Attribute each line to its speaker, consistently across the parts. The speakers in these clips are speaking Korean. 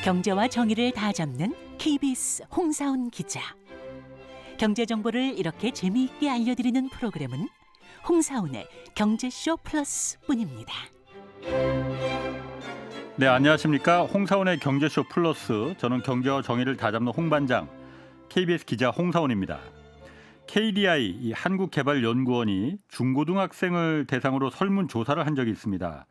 Speaker 1: 경제와 정의를 다 잡는 KBS 홍사훈 기자. 경제 정보를 이렇게 재미있게 알려드리는 프로그램은 홍사훈의 경제쇼 플러스뿐입니다.
Speaker 2: 네, 안녕하십니까. 홍사훈의 경제쇼 플러스, 저는 경제와 정의를 다잡는 홍반장 KBS 기자 홍사훈입니다. KDI 이 한국개발연구원이 중고등학생을 대상으로 설문조사를 한 적이 있습니다.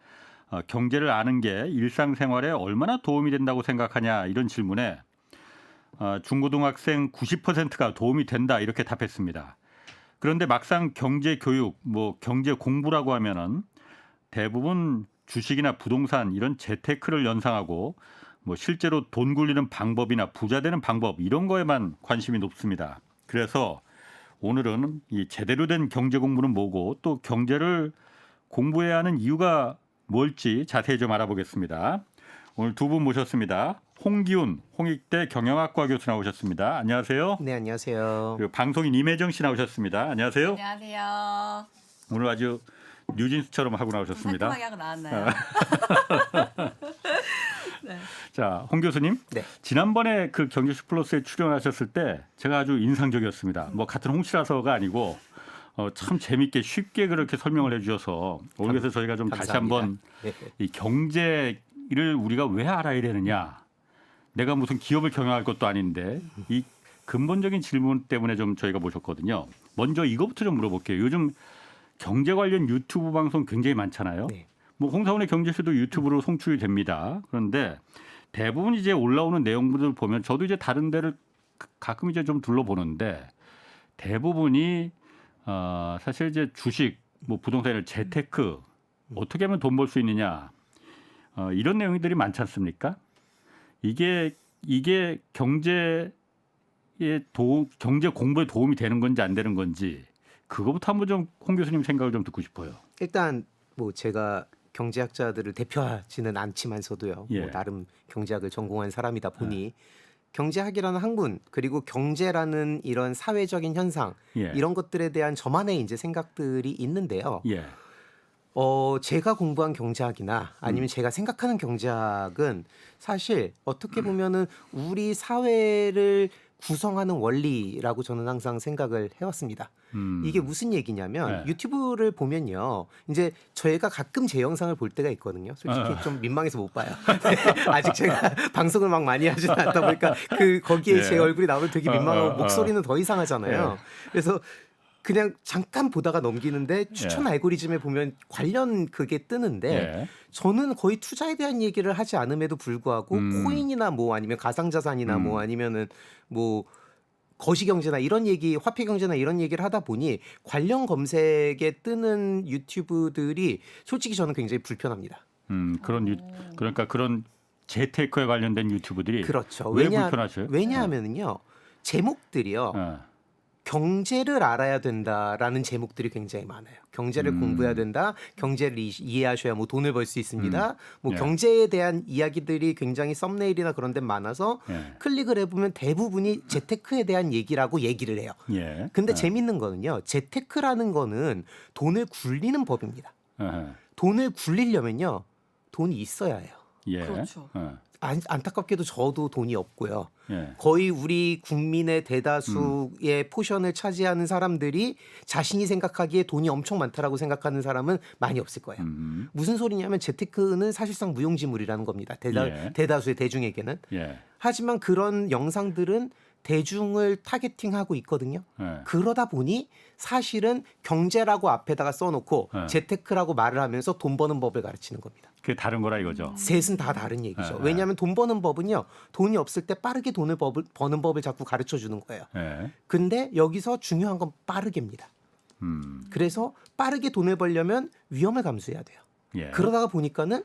Speaker 2: 경제를 아는 게 일상생활에 얼마나 도움이 된다고 생각하냐, 이런 질문에 중고등학생 90%가 도움이 된다, 이렇게 답했습니다. 그런데 막상 경제 교육, 경제 공부라고 하면은 대부분 주식이나 부동산 이런 재테크를 연상하고 실제로 돈 굴리는 방법이나 부자 되는 방법, 이런 거에만 관심이 높습니다. 그래서 오늘은 이 제대로 된 경제 공부는 뭐고, 또 경제를 공부해야 하는 이유가 뭘지 자세히 좀 알아보겠습니다. 오늘 두 분 모셨습니다. 홍기훈 홍익대 경영학과 교수 나오셨습니다. 안녕하세요.
Speaker 3: 네, 안녕하세요.
Speaker 2: 그리고 방송인 임혜정 씨 나오셨습니다. 안녕하세요.
Speaker 4: 안녕하세요.
Speaker 2: 오늘 아주 뉴진스처럼 하고 나오셨습니다.
Speaker 4: 깔끔하게 하고 나왔나요? 네.
Speaker 2: 자, 홍 교수님.
Speaker 3: 네.
Speaker 2: 지난번에 그 경제쇼 플러스에 출연하셨을 때 제가 아주 인상적이었습니다. 같은 홍씨라서가 아니고 참 재밌게 쉽게 그렇게 설명을 해주셔서 오늘 그래서 저희가 좀 다시 한번 이 경제를 우리가 왜 알아야 되느냐. 내가 무슨 기업을 경영할 것도 아닌데 이 근본적인 질문 때문에 좀 저희가 모셨거든요. 먼저 이거부터 좀 물어볼게요. 요즘 경제 관련 유튜브 방송 굉장히 많잖아요.
Speaker 3: 네.
Speaker 2: 홍사훈의 경제쇼도 유튜브로 송출이 됩니다. 그런데 대부분 이제 올라오는 내용들을 보면 저도 이제 다른 데를 가끔 이제 좀 둘러보는데 대부분이 사실 이제 주식, 부동산을 재테크 어떻게 하면 돈 벌 수 있느냐 이런 내용들이 많지 않습니까? 이게 경제 공부에 도움이 되는 건지 안 되는 건지 그거부터 한번 좀 홍 교수님 생각을 좀 듣고 싶어요.
Speaker 3: 일단 제가 경제학자들을 대표하지는 않지만서도요.
Speaker 2: 예.
Speaker 3: 나름 경제학을 전공한 사람이다 보니 경제학이라는 학문, 그리고 경제라는 이런 사회적인 현상,
Speaker 2: 예.
Speaker 3: 이런 것들에 대한 저만의 이제 생각들이 있는데요.
Speaker 2: 예.
Speaker 3: 제가 공부한 경제학이나 아니면 제가 생각하는 경제학은 사실 어떻게 보면은 우리 사회를 구성하는 원리라고 저는 항상 생각을 해왔습니다. 이게 무슨 얘기냐면
Speaker 2: 네.
Speaker 3: 유튜브를 보면요. 이제 저희가 가끔 제 영상을 볼 때가 있거든요. 솔직히 좀 민망해서 못 봐요. 아직 제가 방송을 막 많이 하지 않다 보니까 거기에
Speaker 2: 네.
Speaker 3: 제 얼굴이 나오면 되게 민망하고 목소리는 더 이상하잖아요.
Speaker 2: 네.
Speaker 3: 그래서 그냥 잠깐 보다가 넘기는데 추천 알고리즘에 보면 관련 그게 뜨는데 저는 거의 투자에 대한 얘기를 하지 않음에도 불구하고 코인이나 아니면 가상자산이나 아니면은 거시경제나 이런 얘기, 화폐경제나 이런 얘기를 하다 보니 관련 검색에 뜨는 유튜브들이 솔직히 저는 굉장히 불편합니다.
Speaker 2: 그러니까 그런 재테크에 관련된 유튜브들이
Speaker 3: 그렇죠.
Speaker 2: 왜 불편하셔요?
Speaker 3: 왜냐하면은요 제목들이요. 경제를 알아야 된다라는 제목들이 굉장히 많아요. 경제를 공부해야 된다. 경제를 이해하셔야 돈을 벌 수 있습니다. 경제에 대한 이야기들이 굉장히 썸네일이나 그런 데 많아서 클릭을 해보면 대부분이 재테크에 대한 얘기라고 얘기를 해요. 근데 재밌는 거는요. 재테크라는 거는 돈을 굴리는 법입니다. 돈을 굴리려면요. 돈이 있어야 해요.
Speaker 4: 그렇죠.
Speaker 3: 안타깝게도 저도 돈이 없고요. 거의 우리 국민의 대다수의 포션을 차지하는 사람들이 자신이 생각하기에 돈이 엄청 많다라고 생각하는 사람은 많이 없을 거예요. 무슨 소리냐면 재테크는 사실상 무용지물이라는 겁니다. 대다수의 대중에게는. 하지만 그런 영상들은 대중을 타겟팅하고 있거든요. 그러다 보니 사실은 경제라고 앞에다가 써놓고 재테크라고 말을 하면서 돈 버는 법을 가르치는 겁니다.
Speaker 2: 그게 다른 거라 이거죠.
Speaker 3: 셋은 다 다른 얘기죠. 왜냐하면 돈 버는 법은요. 돈이 없을 때 빠르게 돈을 버는 법을 자꾸 가르쳐 주는 거예요. 근데 여기서 중요한 건 빠르게입니다. 그래서 빠르게 돈을 벌려면 위험을 감수해야 돼요. 그러다가 보니까는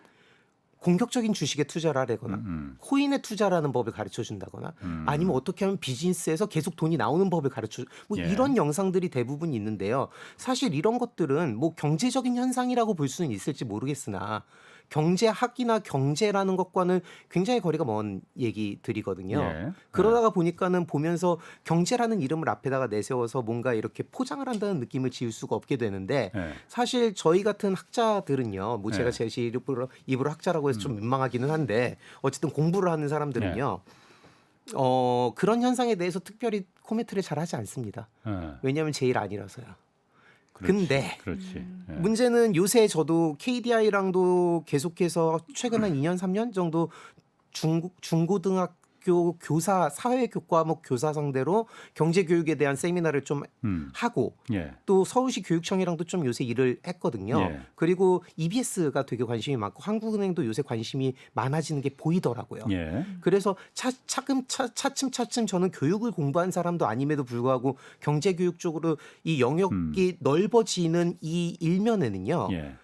Speaker 3: 공격적인 주식에 투자를 하거나 코인에 투자라는 법을 가르쳐 준다거나 아니면 어떻게 하면 비즈니스에서 계속 돈이 나오는 법을 가르쳐 이런 영상들이 대부분 있는데요. 사실 이런 것들은 경제적인 현상이라고 볼 수는 있을지 모르겠으나 경제학이나 경제라는 것과는 굉장히 거리가 먼 얘기들이거든요.
Speaker 2: 예.
Speaker 3: 그러다가 보니까는 보면서 경제라는 이름을 앞에다가 내세워서 뭔가 이렇게 포장을 한다는 느낌을 지울 수가 없게 되는데
Speaker 2: 예.
Speaker 3: 사실 저희 같은 학자들은요. 뭐 제가
Speaker 2: 네.
Speaker 3: 제 입으로 학자라고 해서 좀 민망하기는 한데 어쨌든 공부를 하는 사람들은요. 그런 현상에 대해서 특별히 코멘트를 잘 하지 않습니다.
Speaker 2: 예.
Speaker 3: 왜냐하면 제 일 아니라서요.
Speaker 2: 그렇지,
Speaker 3: 근데
Speaker 2: 그렇지. 예.
Speaker 3: 문제는 요새 저도 KDI랑도 계속해서 최근 한 2년 3년 정도 중고등학교 교사 사회교육 과목 교사 상대로 경제 교육에 대한 세미나를 좀 하고
Speaker 2: 예.
Speaker 3: 또 서울시 교육청이랑도 좀 요새 일을 했거든요.
Speaker 2: 예.
Speaker 3: 그리고 EBS가 되게 관심이 많고 한국은행도 요새 관심이 많아지는 게 보이더라고요.
Speaker 2: 예.
Speaker 3: 그래서 차츰 저는 교육을 공부한 사람도 아님에도 불구하고 경제 교육 쪽으로 이 영역이 넓어지는 이 일면에는요.
Speaker 2: 예.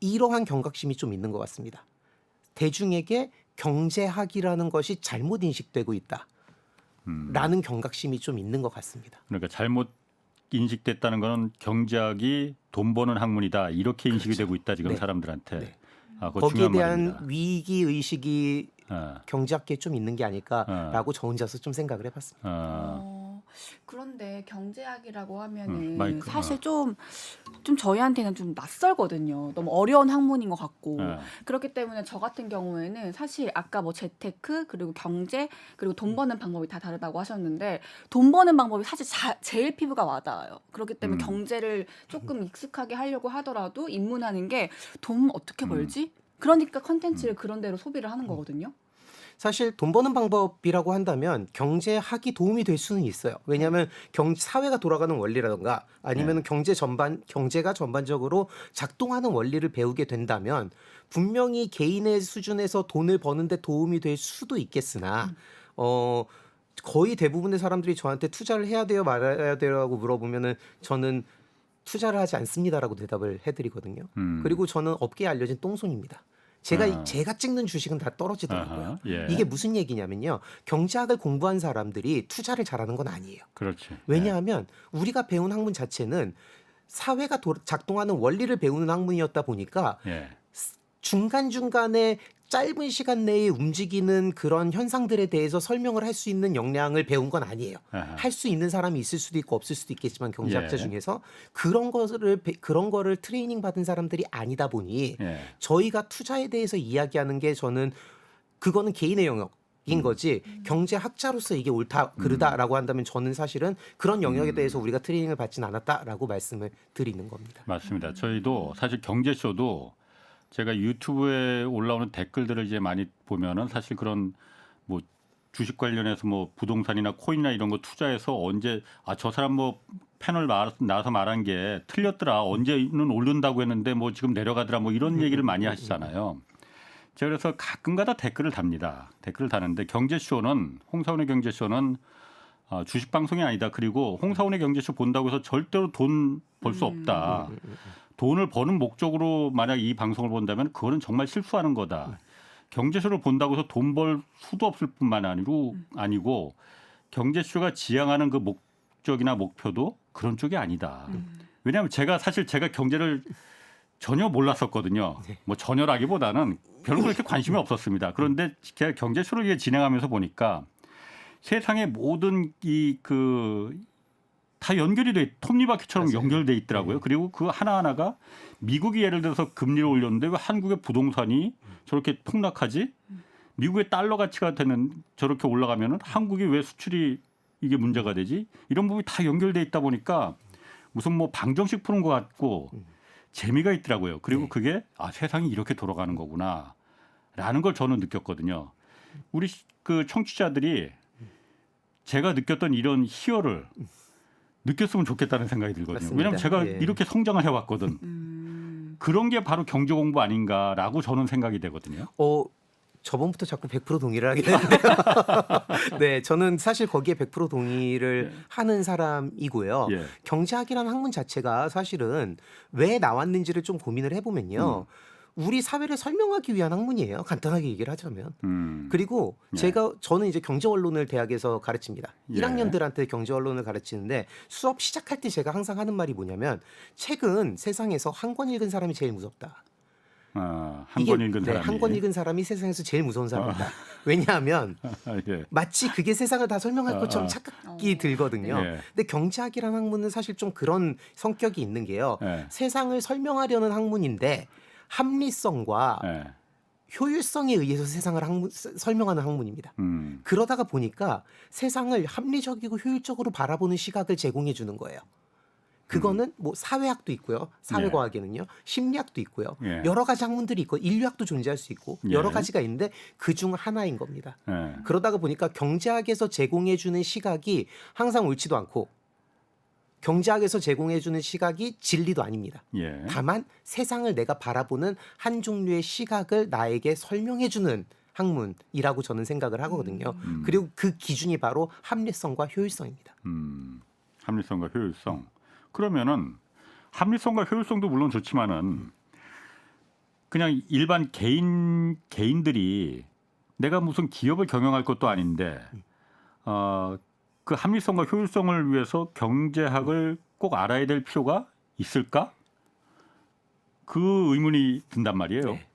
Speaker 3: 이러한 경각심이 좀 있는 것 같습니다. 대중에게 경제학이라는 것이 잘못 인식되고 있다라는 경각심이 좀 있는 것 같습니다.
Speaker 2: 그러니까 잘못 인식됐다는 거는 경제학이 돈 버는 학문이다 이렇게 인식이
Speaker 3: 그렇죠.
Speaker 2: 되고 있다 지금
Speaker 3: 네.
Speaker 2: 사람들한테.
Speaker 3: 네.
Speaker 2: 아, 그거
Speaker 3: 거기에
Speaker 2: 중요한
Speaker 3: 대한
Speaker 2: 말입니다.
Speaker 3: 위기 의식이
Speaker 2: 아,
Speaker 3: 경제학계에 좀 있는 게 아닐까라고 저 혼자서 좀 생각을 해봤습니다.
Speaker 4: 그런데 경제학이라고 하면은
Speaker 2: 마이크,
Speaker 4: 사실 좀 저희한테는 좀 낯설거든요. 너무 어려운 학문인 것 같고 그렇기 때문에 저 같은 경우에는 사실 아까 뭐 재테크 그리고 경제 그리고 돈 버는 방법이 다 다르다고 하셨는데 돈 버는 방법이 사실 제일 피부가 와닿아요. 그렇기 때문에 경제를 조금 익숙하게 하려고 하더라도 입문하는 게 돈 어떻게 벌지? 그러니까 컨텐츠를 그런 대로 소비를 하는 거거든요.
Speaker 3: 사실 돈 버는 방법이라고 한다면 경제학이 도움이 될 수는 있어요. 왜냐하면 사회가 돌아가는 원리라든가 아니면 경제가 전반적으로 작동하는 원리를 배우게 된다면 분명히 개인의 수준에서 돈을 버는데 도움이 될 수도 있겠으나 거의 대부분의 사람들이 저한테 투자를 해야 돼요 말아야 돼요라고 물어보면은 저는 투자를 하지 않습니다라고 대답을 해드리거든요. 그리고 저는 업계에 알려진 똥손입니다. 제가 찍는 주식은 다 떨어지더라고요.
Speaker 2: 예.
Speaker 3: 이게 무슨 얘기냐면요. 경제학을 공부한 사람들이 투자를 잘하는 건 아니에요.
Speaker 2: 그렇지.
Speaker 3: 왜냐하면 우리가 배운 학문 자체는 사회가 작동하는 원리를 배우는 학문이었다 보니까
Speaker 2: 예.
Speaker 3: 중간중간에 짧은 시간 내에 움직이는 그런 현상들에 대해서 설명을 할 수 있는 역량을 배운 건 아니에요. 할 수 있는 사람이 있을 수도 있고 없을 수도 있겠지만 경제학자 중에서 그런 거를 트레이닝 받은 사람들이 아니다 보니 저희가 투자에 대해서 이야기하는 게 저는 그거는 개인의 영역인 거지 경제학자로서 이게 옳다 그르다라고 한다면 저는 사실은 그런 영역에 대해서 우리가 트레이닝을 받진 않았다라고 말씀을 드리는 겁니다.
Speaker 2: 맞습니다. 저희도 사실 경제쇼도 제가 유튜브에 올라오는 댓글들을 이제 많이 보면은 사실 그런 뭐 주식 관련해서 뭐 부동산이나 코인이나 이런 거 투자해서 언제 저 사람 뭐 패널 나와서 말한 게 틀렸더라 언제는 오른다고 했는데 뭐 지금 내려가더라 뭐 이런 얘기를 많이 하시잖아요. 제가 그래서 가끔가다 댓글을 답니다. 댓글을 다는데 경제쇼는 홍사원의 경제쇼는 주식 방송이 아니다. 그리고 홍사원의 경제쇼 본다고 해서 절대로 돈 벌 수 없다. 돈을 버는 목적으로 만약 이 방송을 본다면 그거는 정말 실수하는 거다. 경제쇼를 본다고 해서 돈 벌 수도 없을 뿐만 아니고 경제쇼가 지향하는 그 목적이나 목표도 그런 쪽이 아니다. 왜냐하면 제가 경제를 전혀 몰랐었거든요. 뭐 전혀라기보다는 별로 그렇게 관심이 없었습니다. 그런데 제가 경제쇼를 진행하면서 보니까 세상의 모든 다 연결이 톱니바퀴처럼 연결돼 있더라고요. 그리고 그 하나하나가 미국이 예를 들어서 금리를 올렸는데 왜 한국의 부동산이 저렇게 폭락하지? 미국의 달러 가치가 저렇게 올라가면은 한국이 왜 수출이 이게 문제가 되지? 이런 부분이 다 연결돼 있다 보니까 무슨 뭐 방정식 푸는 것 같고 재미가 있더라고요. 그리고 그게 세상이 이렇게 돌아가는 거구나라는 걸 저는 느꼈거든요. 우리 그 청취자들이 제가 느꼈던 이런 희열을 느꼈으면 좋겠다는 생각이 들거든요.
Speaker 3: 맞습니다.
Speaker 2: 왜냐하면 제가 이렇게 성장을 해왔거든. 그런 게 바로 경제 공부 아닌가라고 저는 생각이 되거든요.
Speaker 3: 저번부터 자꾸 100% 동의를 하게 되는데요. 네, 저는 사실 거기에 100% 동의를 하는 사람이고요. 경제학이라는 학문 자체가 사실은 왜 나왔는지를 좀 고민을 해보면요. 우리 사회를 설명하기 위한 학문이에요. 간단하게 얘기를 하자면. 그리고 저는 이제 경제원론을 대학에서 가르칩니다. 1학년들한테 경제원론을 가르치는데 수업 시작할 때 제가 항상 하는 말이 뭐냐면 책은 세상에서 한 권 읽은 사람이 제일 무섭다.
Speaker 2: 한 권 읽은 사람이.
Speaker 3: 한 권 읽은 사람이 세상에서 제일 무서운 사람이다. 왜냐하면
Speaker 2: 예.
Speaker 3: 마치 그게 세상을 다 설명할 것처럼 착각이 들거든요.
Speaker 2: 예.
Speaker 3: 근데 경제학이라는 학문은 사실 좀 그런 성격이 있는 게요.
Speaker 2: 예.
Speaker 3: 세상을 설명하려는 학문인데 합리성과
Speaker 2: 예.
Speaker 3: 효율성에 의해서 세상을 설명하는 학문입니다. 그러다가 보니까 세상을 합리적이고 효율적으로 바라보는 시각을 제공해 주는 거예요. 그거는 뭐 사회학도 있고요. 사회과학에는요. 심리학도 있고요.
Speaker 2: 예.
Speaker 3: 여러 가지 학문들이 있고 인류학도 존재할 수 있고 여러 가지가 있는데 그중 하나인 겁니다. 그러다가 보니까 경제학에서 제공해 주는 시각이 항상 옳지도 않고 경제학에서 제공해 주는 시각이 진리도 아닙니다.
Speaker 2: 예.
Speaker 3: 다만 세상을 내가 바라보는 한 종류의 시각을 나에게 설명해 주는 학문이라고 저는 생각을 하거든요. 그리고 그 기준이 바로 합리성과 효율성입니다.
Speaker 2: 합리성과 효율성. 그러면은 합리성과 효율성도 물론 좋지만은 그냥 일반 개인들이 내가 무슨 기업을 경영할 것도 아닌데 그 합리성과 효율성을 위해서 경제학을 꼭 알아야 될 필요가 있을까? 그 의문이 든단 말이에요.
Speaker 3: 네.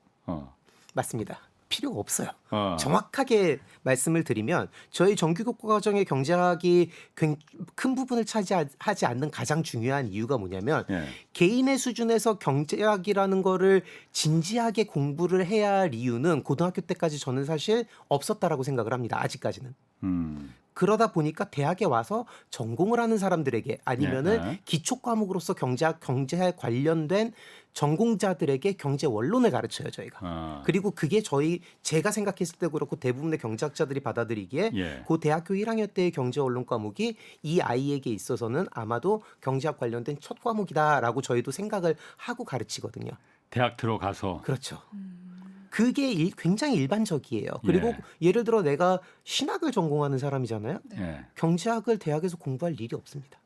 Speaker 3: 맞습니다. 필요가 없어요.
Speaker 2: 어.
Speaker 3: 정확하게 말씀을 드리면 저희 정규교과 과정의 경제학이 큰 부분을 차지하지 않는 가장 중요한 이유가 뭐냐면
Speaker 2: 예.
Speaker 3: 개인의 수준에서 경제학이라는 거를 진지하게 공부를 해야 할 이유는 고등학교 때까지 저는 사실 없었다라고 생각을 합니다. 아직까지는. 그러다 보니까 대학에 와서 전공을 하는 사람들에게 아니면은
Speaker 2: 예.
Speaker 3: 기초 과목으로서 경제에 관련된 전공자들에게 경제 원론을 가르쳐요 저희가. 그리고 그게 제가 생각했을 때 그렇고 대부분의 경제학자들이 받아들이기에
Speaker 2: 예.
Speaker 3: 그 대학교 1학년 때의 경제 원론 과목이 이 아이에게 있어서는 아마도 경제학 관련된 첫 과목이다라고 저희도 생각을 하고 가르치거든요.
Speaker 2: 대학 들어가서.
Speaker 3: 그렇죠. 그게 굉장히 일반적이에요. 그리고 예를 들어 내가 신학을 전공하는 사람이잖아요.
Speaker 2: 예.
Speaker 3: 경제학을 대학에서 공부할 일이 없습니다.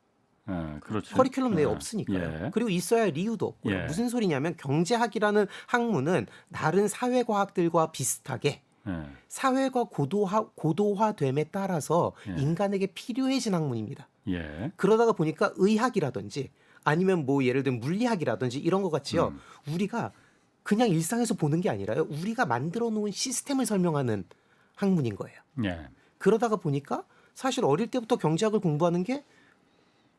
Speaker 2: 그렇죠.
Speaker 3: 커리큘럼 내에 없으니까요.
Speaker 2: 예.
Speaker 3: 그리고 있어야 할 이유도 없고요.
Speaker 2: 예.
Speaker 3: 무슨 소리냐면 경제학이라는 학문은 다른 사회과학들과 비슷하게 사회가 고도화됨에 따라서 인간에게 필요해진 학문입니다.
Speaker 2: 예.
Speaker 3: 그러다가 보니까 의학이라든지 아니면 뭐 예를 들면 물리학이라든지 이런 것 같이요. 우리가 그냥 일상에서 보는 게 아니라요. 우리가 만들어 놓은 시스템을 설명하는 학문인 거예요.
Speaker 2: 예.
Speaker 3: 그러다가 보니까 사실 어릴 때부터 경제학을 공부하는 게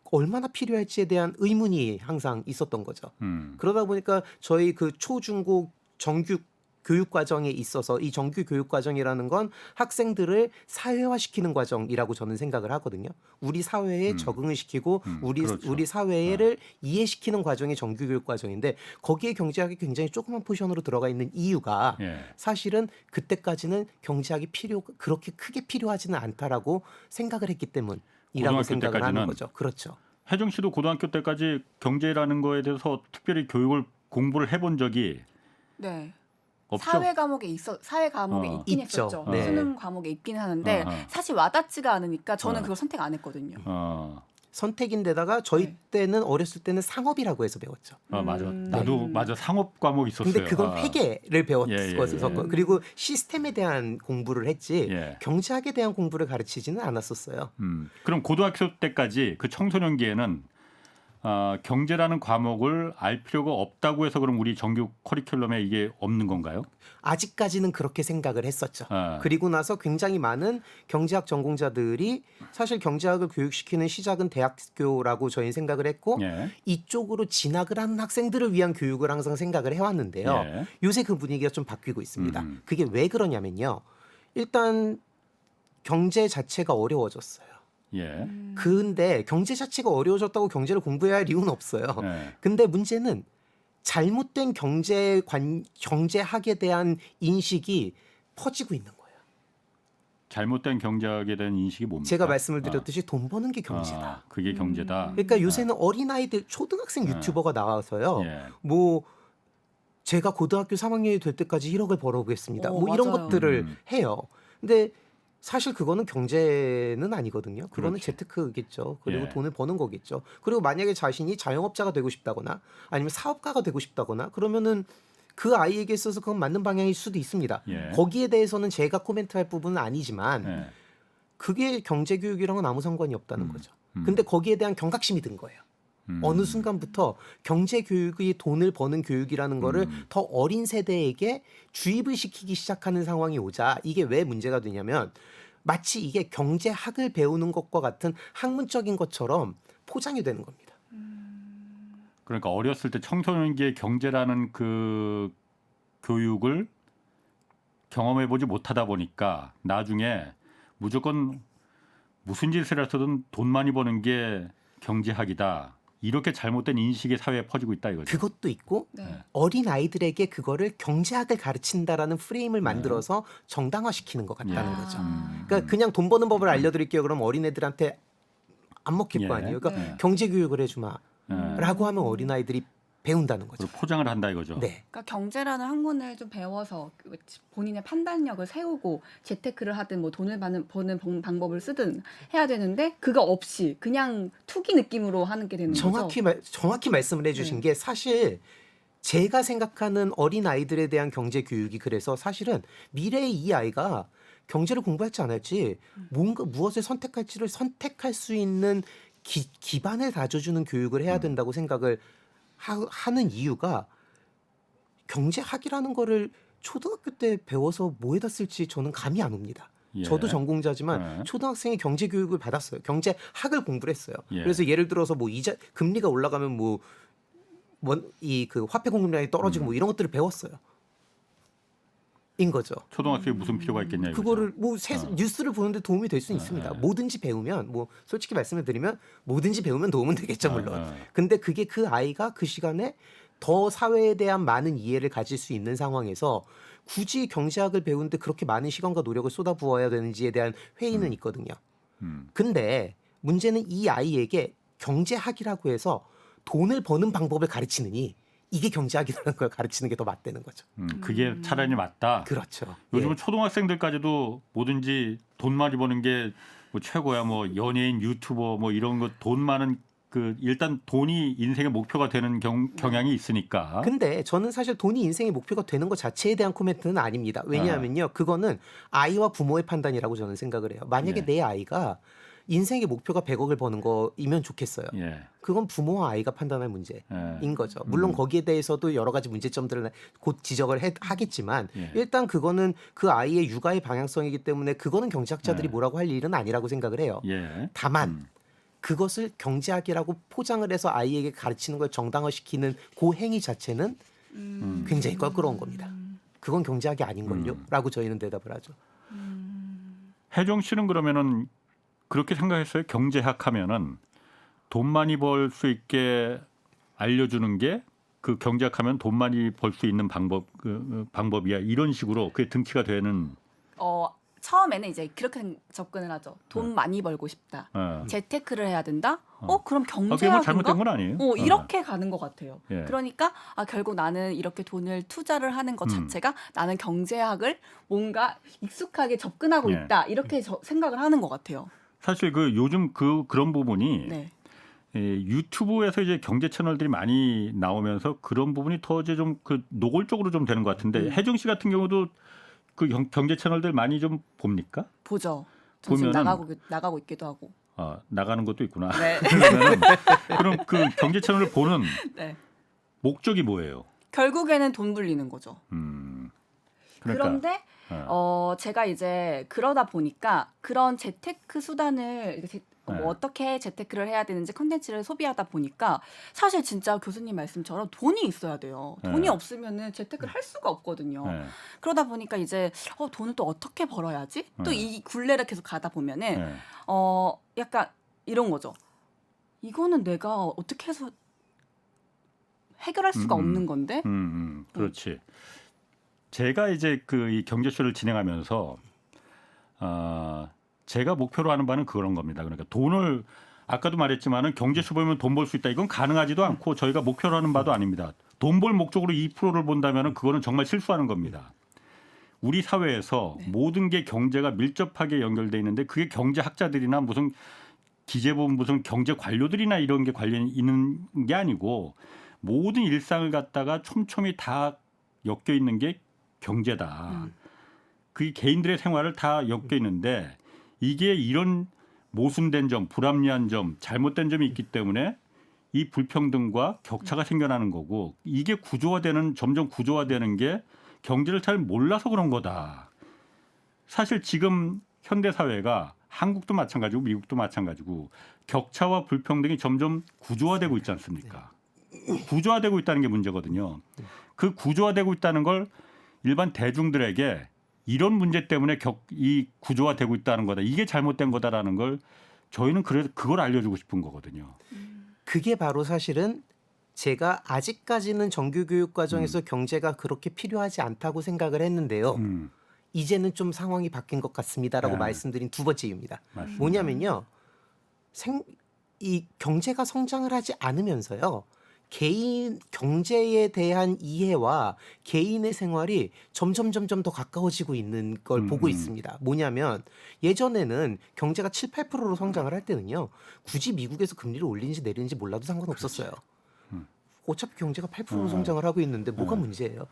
Speaker 3: 얼마나 필요할지에 대한 의문이 항상 있었던 거죠. 그러다 보니까 저희 그 초중고 정규 교육 과정에 있어서 이 정규 교육 과정이라는 건 학생들을 사회화시키는 과정이라고 저는 생각을 하거든요. 우리 사회에 적응을 시키고
Speaker 2: 그렇죠.
Speaker 3: 우리 사회를 이해시키는 과정이 정규 교육 과정인데 거기에 경제학이 굉장히 조그만 포션으로 들어가 있는 이유가 사실은 그때까지는 경제학이 그렇게 크게 필요하지는 않다라고 생각을 했기 때문이라고 생각을 하는 거죠. 그렇죠.
Speaker 2: 혜정 씨도 고등학교 때까지 경제라는 거에 대해서 특별히 공부를 해본 적이
Speaker 4: 네.
Speaker 2: 없죠?
Speaker 4: 사회 과목에 있긴
Speaker 3: 있죠.
Speaker 4: 했었죠.
Speaker 3: 네.
Speaker 4: 수능 과목에 있긴 하는데 사실 와닿지가 않으니까 저는 그걸 선택 안 했거든요.
Speaker 3: 선택인데다가 저희 때는 어렸을 때는 상업이라고 해서 배웠죠.
Speaker 2: 맞아. 나도 맞아. 상업 과목 있었어요.
Speaker 3: 근데 그건 회계를 배웠어서
Speaker 2: 예.
Speaker 3: 그리고 시스템에 대한 공부를 했지
Speaker 2: 예.
Speaker 3: 경제학에 대한 공부를 가르치지는 않았었어요.
Speaker 2: 그럼 고등학교 때까지 그 청소년기에는 경제라는 과목을 알 필요가 없다고 해서 그럼 우리 정규 커리큘럼에 이게 없는 건가요?
Speaker 3: 아직까지는 그렇게 생각을 했었죠. 그리고 나서 굉장히 많은 경제학 전공자들이 사실 경제학을 교육시키는 시작은 대학교라고 저희는 생각을 했고 이쪽으로 진학을 하는 학생들을 위한 교육을 항상 생각을 해왔는데요. 요새 그 분위기가 좀 바뀌고 있습니다. 그게 왜 그러냐면요. 일단 경제 자체가 어려워졌어요. 근데 경제 자체가 어려워졌다고 경제를 공부해야 할 이유는 없어요. 근데 문제는 잘못된 경제학에 대한 인식이 퍼지고 있는 거예요.
Speaker 2: 잘못된 경제학에 대한 인식이 뭡니까?
Speaker 3: 제가 말씀을 드렸듯이 돈 버는 게 경제다.
Speaker 2: 그게 경제다.
Speaker 3: 그러니까 요새는 어린아이들 초등학생 유튜버가 나와서요. 뭐 제가 고등학교 3학년이 될 때까지 1억을 벌어보겠습니다. 뭐 이런 것들을 해요. 근데 사실 그거는 경제는 아니거든요. 그거는 재테크겠죠. 그리고 돈을 버는 거겠죠. 그리고 만약에 자신이 자영업자가 되고 싶다거나 아니면 사업가가 되고 싶다거나 그러면은 그 아이에게 있어서 그건 맞는 방향일 수도 있습니다. 거기에 대해서는 제가 코멘트할 부분은 아니지만 그게 경제교육이랑은 아무 상관이 없다는 거죠. 근데 거기에 대한 경각심이 든 거예요. 어느 순간부터 경제 교육이 돈을 버는 교육이라는 거를 더 어린 세대에게 주입을 시키기 시작하는 상황이 오자 이게 왜 문제가 되냐면 마치 이게 경제학을 배우는 것과 같은 학문적인 것처럼 포장이 되는 겁니다.
Speaker 2: 그러니까 어렸을 때 청소년기의 경제라는 그 교육을 경험해보지 못하다 보니까 나중에 무조건 무슨 짓을 해서든 돈 많이 버는 게 경제학이다. 이렇게 잘못된 인식이 사회에 퍼지고 있다 이거죠.
Speaker 3: 그것도 있고
Speaker 4: 네.
Speaker 3: 어린 아이들에게 그거를 경제학을 가르친다라는 프레임을 만들어서 정당화시키는 것 같다는
Speaker 2: 예.
Speaker 3: 거죠.
Speaker 4: 아.
Speaker 3: 그러니까 그냥 돈 버는 법을 알려드릴게요. 그럼 어린애들한테 안 먹힐 거
Speaker 2: 예.
Speaker 3: 아니에요. 그러니까
Speaker 4: 네.
Speaker 3: 경제 교육을 해주마.
Speaker 2: 예.
Speaker 3: 라고 하면 어린아이들이 배운다는 거죠.
Speaker 2: 그리고 포장을 한다 이거죠.
Speaker 3: 네.
Speaker 4: 그러니까 경제라는 학문을 좀 배워서 본인의 판단력을 세우고 재테크를 하든 뭐 돈을 버는 방법을 쓰든 해야 되는데 그거 없이 그냥 투기 느낌으로 하는 게 되는 거죠.
Speaker 3: 정확히 말씀을 해주신
Speaker 4: 네.
Speaker 3: 게 사실 제가 생각하는 어린 아이들에 대한 경제 교육이 그래서 사실은 미래의 이 아이가 경제를 공부할지 안 할지 뭔가 무엇을 선택할지를 선택할 수 있는 기반을 다져주는 교육을 해야 된다고 생각을 하는 이유가 경제학이라는 거를 초등학교 때 배워서 뭐에다 쓸지 저는 감이 안 옵니다.
Speaker 2: 예.
Speaker 3: 저도 전공자지만
Speaker 2: 예.
Speaker 3: 초등학생이 경제 교육을 받았어요. 경제학을 공부를 했어요.
Speaker 2: 예.
Speaker 3: 그래서 예를 들어서 뭐 이자 금리가 올라가면 이 그 화폐 공급량이 떨어지고 뭐 이런 것들을 배웠어요. 인 거죠.
Speaker 2: 초등학생이 무슨 필요가 있겠냐 이거죠.
Speaker 3: 그거를 뉴스를 보는데 도움이 될 수 있습니다. 뭐든지 배우면 뭐 솔직히 말씀을 드리면 뭐든지 배우면 도움은 되겠죠 물론. 근데 그게 그 아이가 그 시간에 더 사회에 대한 많은 이해를 가질 수 있는 상황에서 굳이 경제학을 배우는데 그렇게 많은 시간과 노력을 쏟아부어야 되는지에 대한 회의는 있거든요. 근데 문제는 이 아이에게 경제학이라고 해서 돈을 버는 방법을 가르치느니 이게 경제학이라는 걸 가르치는 게 더 맞다는 거죠.
Speaker 2: 그게 차라리 맞다.
Speaker 3: 그렇죠.
Speaker 2: 요즘은
Speaker 3: 예.
Speaker 2: 초등학생들까지도 뭐든지 돈 많이 버는 게 뭐 최고야. 뭐 연예인, 유튜버 뭐 이런 거 돈 많은 그 일단 돈이 인생의 목표가 되는 경향이 있으니까.
Speaker 3: 근데 저는 사실 돈이 인생의 목표가 되는 것 자체에 대한 코멘트는 아닙니다. 왜냐하면요, 그거는 아이와 부모의 판단이라고 저는 생각을 해요. 만약에
Speaker 2: 예.
Speaker 3: 내 아이가 인생의 목표가 100억을 버는 거이면 좋겠어요.
Speaker 2: 예.
Speaker 3: 그건 부모와 아이가 판단할 문제인
Speaker 2: 예.
Speaker 3: 거죠. 물론 거기에 대해서도 여러 가지 문제점들을 곧 지적을 하겠지만
Speaker 2: 예.
Speaker 3: 일단 그거는 그 아이의 육아의 방향성이기 때문에 그거는 경제학자들이
Speaker 2: 예.
Speaker 3: 뭐라고 할 일은 아니라고 생각을 해요.
Speaker 2: 예.
Speaker 3: 다만 그것을 경제학이라고 포장을 해서 아이에게 가르치는 걸 정당화시키는 그 행위 자체는 굉장히 껄끄러운 겁니다. 그건 경제학이 아닌걸요? 라고 저희는 대답을 하죠.
Speaker 2: 혜정 씨는 그러면은 그렇게 생각했어요? 경제학 하면은 돈 많이 벌 수 있게 알려주는 게 그 경제학하면 돈 많이 벌 수 있는 방법이야. 이런 식으로 그게 등치가 되는.
Speaker 4: 처음에는 이제 그렇게 접근을 하죠. 돈 많이 벌고 싶다. 재테크를 해야 된다. 그럼
Speaker 2: 그게 뭐
Speaker 4: 경제학인가?
Speaker 2: 잘못된 건 아니에요.
Speaker 4: 이렇게 가는 것 같아요.
Speaker 2: 예.
Speaker 4: 그러니까 결국 나는 이렇게 돈을 투자를 하는 것 자체가 나는 경제학을 뭔가 익숙하게 접근하고
Speaker 2: 예.
Speaker 4: 있다. 이렇게 생각을 하는 것 같아요.
Speaker 2: 사실 그 요즘 그런 부분이
Speaker 4: 네.
Speaker 2: 유튜브에서 이제 경제 채널들이 많이 나오면서 그런 부분이 더 이제 좀 그 노골적으로 좀 되는 것 같은데 혜정 씨 같은 경우도 그 경제 채널들 많이 좀 봅니까?
Speaker 4: 보죠. 저 지금
Speaker 2: 보면은
Speaker 4: 나가고 있기도 하고.
Speaker 2: 나가는 것도 있구나.
Speaker 4: 네.
Speaker 2: 그러면은 그럼 그 경제 채널을 보는
Speaker 4: 네.
Speaker 2: 목적이 뭐예요?
Speaker 4: 결국에는 돈 불리는 거죠.
Speaker 2: 그러니까,
Speaker 4: 그런데 제가 이제 그러다 보니까 그런 재테크 수단을 뭐 어떻게 재테크를 해야 되는지 컨텐츠를 소비하다 보니까 사실 진짜 교수님 말씀처럼 돈이 있어야 돼요. 돈이 없으면은 재테크를 할 수가 없거든요. 그러다 보니까 이제 돈을 또 어떻게 벌어야지? 또 이 굴레를 계속 가다 보면은 약간 이런 거죠. 이거는 내가 어떻게 해서 해결할 수가 없는 건데.
Speaker 2: 그렇지. 제가 이제 이 경제쇼를 진행하면서 제가 목표로 하는 바는 그런 겁니다. 그러니까 돈을 아까도 말했지만은 경제쇼 보면 돈 벌 수 있다. 이건 가능하지도 않고 저희가 목표로 하는 바도 아닙니다. 돈 벌 목적으로 2%를 본다면은 그거는 정말 실수하는 겁니다. 우리 사회에서 모든 게 경제가 밀접하게 연결돼 있는데 그게 경제학자들이나 무슨 기재부 무슨 경제 관료들이나 이런 게 관련이 있는 게 아니고 모든 일상을 갖다가 촘촘히 다 엮여 있는 게 경제다. 그게 개인들의 생활을 다 엮여 있는데 이게 이런 모순된 점, 불합리한 점, 잘못된 점이 있기 때문에 이 불평등과 격차가 생겨나는 거고 이게 점점 구조화되는 게 경제를 잘 몰라서 그런 거다. 사실 지금 현대 사회가 한국도 마찬가지고 미국도 마찬가지고 격차와 불평등이 점점 구조화되고 있지 않습니까? 구조화되고 있다는 게 문제거든요. 그 구조화되고 있다는 걸 일반 대중들에게 이런 문제 때문에 이 구조화되고 있다는 거다. 이게 잘못된 거다라는 걸 저희는 그래서 그걸 알려주고 싶은 거거든요.
Speaker 3: 그게 바로 사실은 제가 아직까지는 정규교육 과정에서 경제가 그렇게 필요하지 않다고 생각을 했는데요. 이제는 좀 상황이 바뀐 것 같습니다라고
Speaker 2: 네.
Speaker 3: 말씀드린 두 번째 이유입니다.
Speaker 2: 맞습니다.
Speaker 3: 뭐냐면요. 이 경제가 성장을 하지 않으면서요. 개인 경제에 대한 이해와 개인의 생활이 점점 더 가까워지고 있는 걸 보고 있습니다. 뭐냐면 예전에는 경제가 7, 8%로 성장을 할 때는요. 굳이 미국에서 금리를 올리는지 내리는지 몰라도 상관없었어요. 어차피 경제가 8%로 성장을 하고 있는데 뭐가 문제예요?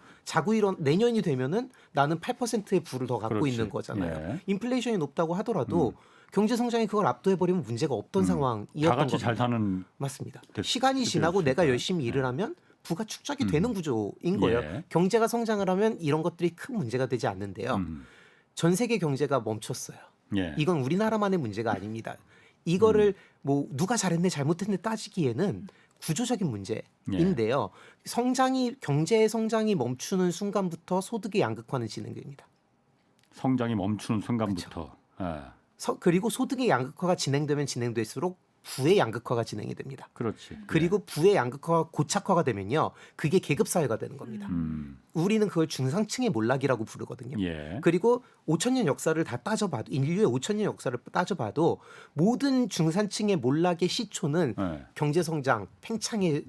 Speaker 3: 내년이 되면은 나는 8%의 부를 더 갖고
Speaker 2: 그렇지.
Speaker 3: 있는 거잖아요.
Speaker 2: 예.
Speaker 3: 인플레이션이 높다고 하더라도 경제 성장이 그걸 압도해 버리면 문제가 없던 상황이었던
Speaker 2: 다 같이
Speaker 3: 겁니다.
Speaker 2: 잘 사는
Speaker 3: 맞습니다.
Speaker 2: 됐-
Speaker 3: 시간이 지나고
Speaker 2: 됐으니까.
Speaker 3: 내가 열심히 일을 하면 부가 축적이 되는 구조인 거예요.
Speaker 2: 예.
Speaker 3: 경제가 성장을 하면 이런 것들이 큰 문제가 되지 않는데요. 전 세계 경제가 멈췄어요.
Speaker 2: 예.
Speaker 3: 이건 우리나라만의 문제가 아닙니다. 이거를 뭐 누가 잘했네 잘못했네 따지기에는 구조적인 문제인데요. 경제의 성장이 멈추는 순간부터 소득의 양극화는 진행됩니다.
Speaker 2: 성장이 멈추는 순간부터. 예.
Speaker 3: 그리고 소득의 양극화가 진행되면 진행될수록 부의 양극화가 진행이 됩니다.
Speaker 2: 그렇지.
Speaker 3: 그리고 부의 양극화가 고착화가 되면요. 그게 계급 사회가 되는 겁니다. 우리는 그걸 중상층의 몰락이라고 부르거든요.
Speaker 2: 예.
Speaker 3: 그리고 5,000년 역사를 다 따져봐도 인류의 5,000년 역사를 따져봐도 모든 중산층의 몰락의 시초는
Speaker 2: 예.
Speaker 3: 경제 성장 팽창의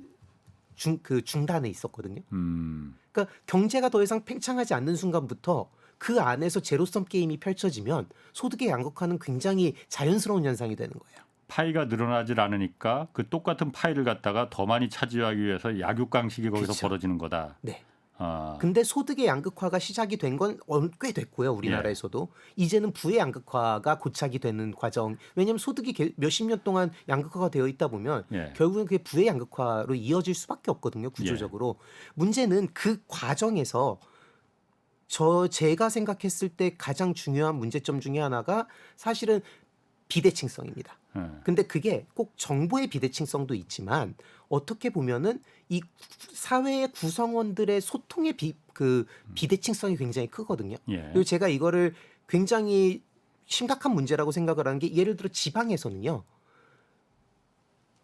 Speaker 3: 중단에 있었거든요. 그러니까 경제가 더 이상 팽창하지 않는 순간부터 그 안에서 제로섬 게임이 펼쳐지면 소득의 양극화는 굉장히 자연스러운 현상이 되는 거예요.
Speaker 2: 파이가 늘어나질 않으니까 그 똑같은 파이를 갖다가 더 많이 차지하기 위해서 약육강식이 거기서
Speaker 3: 그렇죠.
Speaker 2: 벌어지는 거다.
Speaker 3: 네.
Speaker 2: 아,
Speaker 3: 근데 소득의 양극화가 시작이 된 건 꽤 됐고요. 우리나라에서도. 이제는 부의 양극화가 고착이 되는 과정. 왜냐하면 소득이 몇십 년 동안 양극화가 되어 있다 보면
Speaker 2: 예.
Speaker 3: 결국은 그게 부의 양극화로 이어질 수밖에 없거든요. 구조적으로. 문제는 그 과정에서 제가 생각했을 때 가장 중요한 문제점 중에 하나가 사실은 비대칭성입니다.
Speaker 2: 예.
Speaker 3: 근데 그게 꼭 정보의 비대칭성도 있지만 어떻게 보면은 이 사회의 구성원들의 소통의 비대칭성이 굉장히 크거든요.
Speaker 2: 예.
Speaker 3: 그리고 제가 이거를 굉장히 심각한 문제라고 생각을 하는 게 예를 들어 지방에서는요.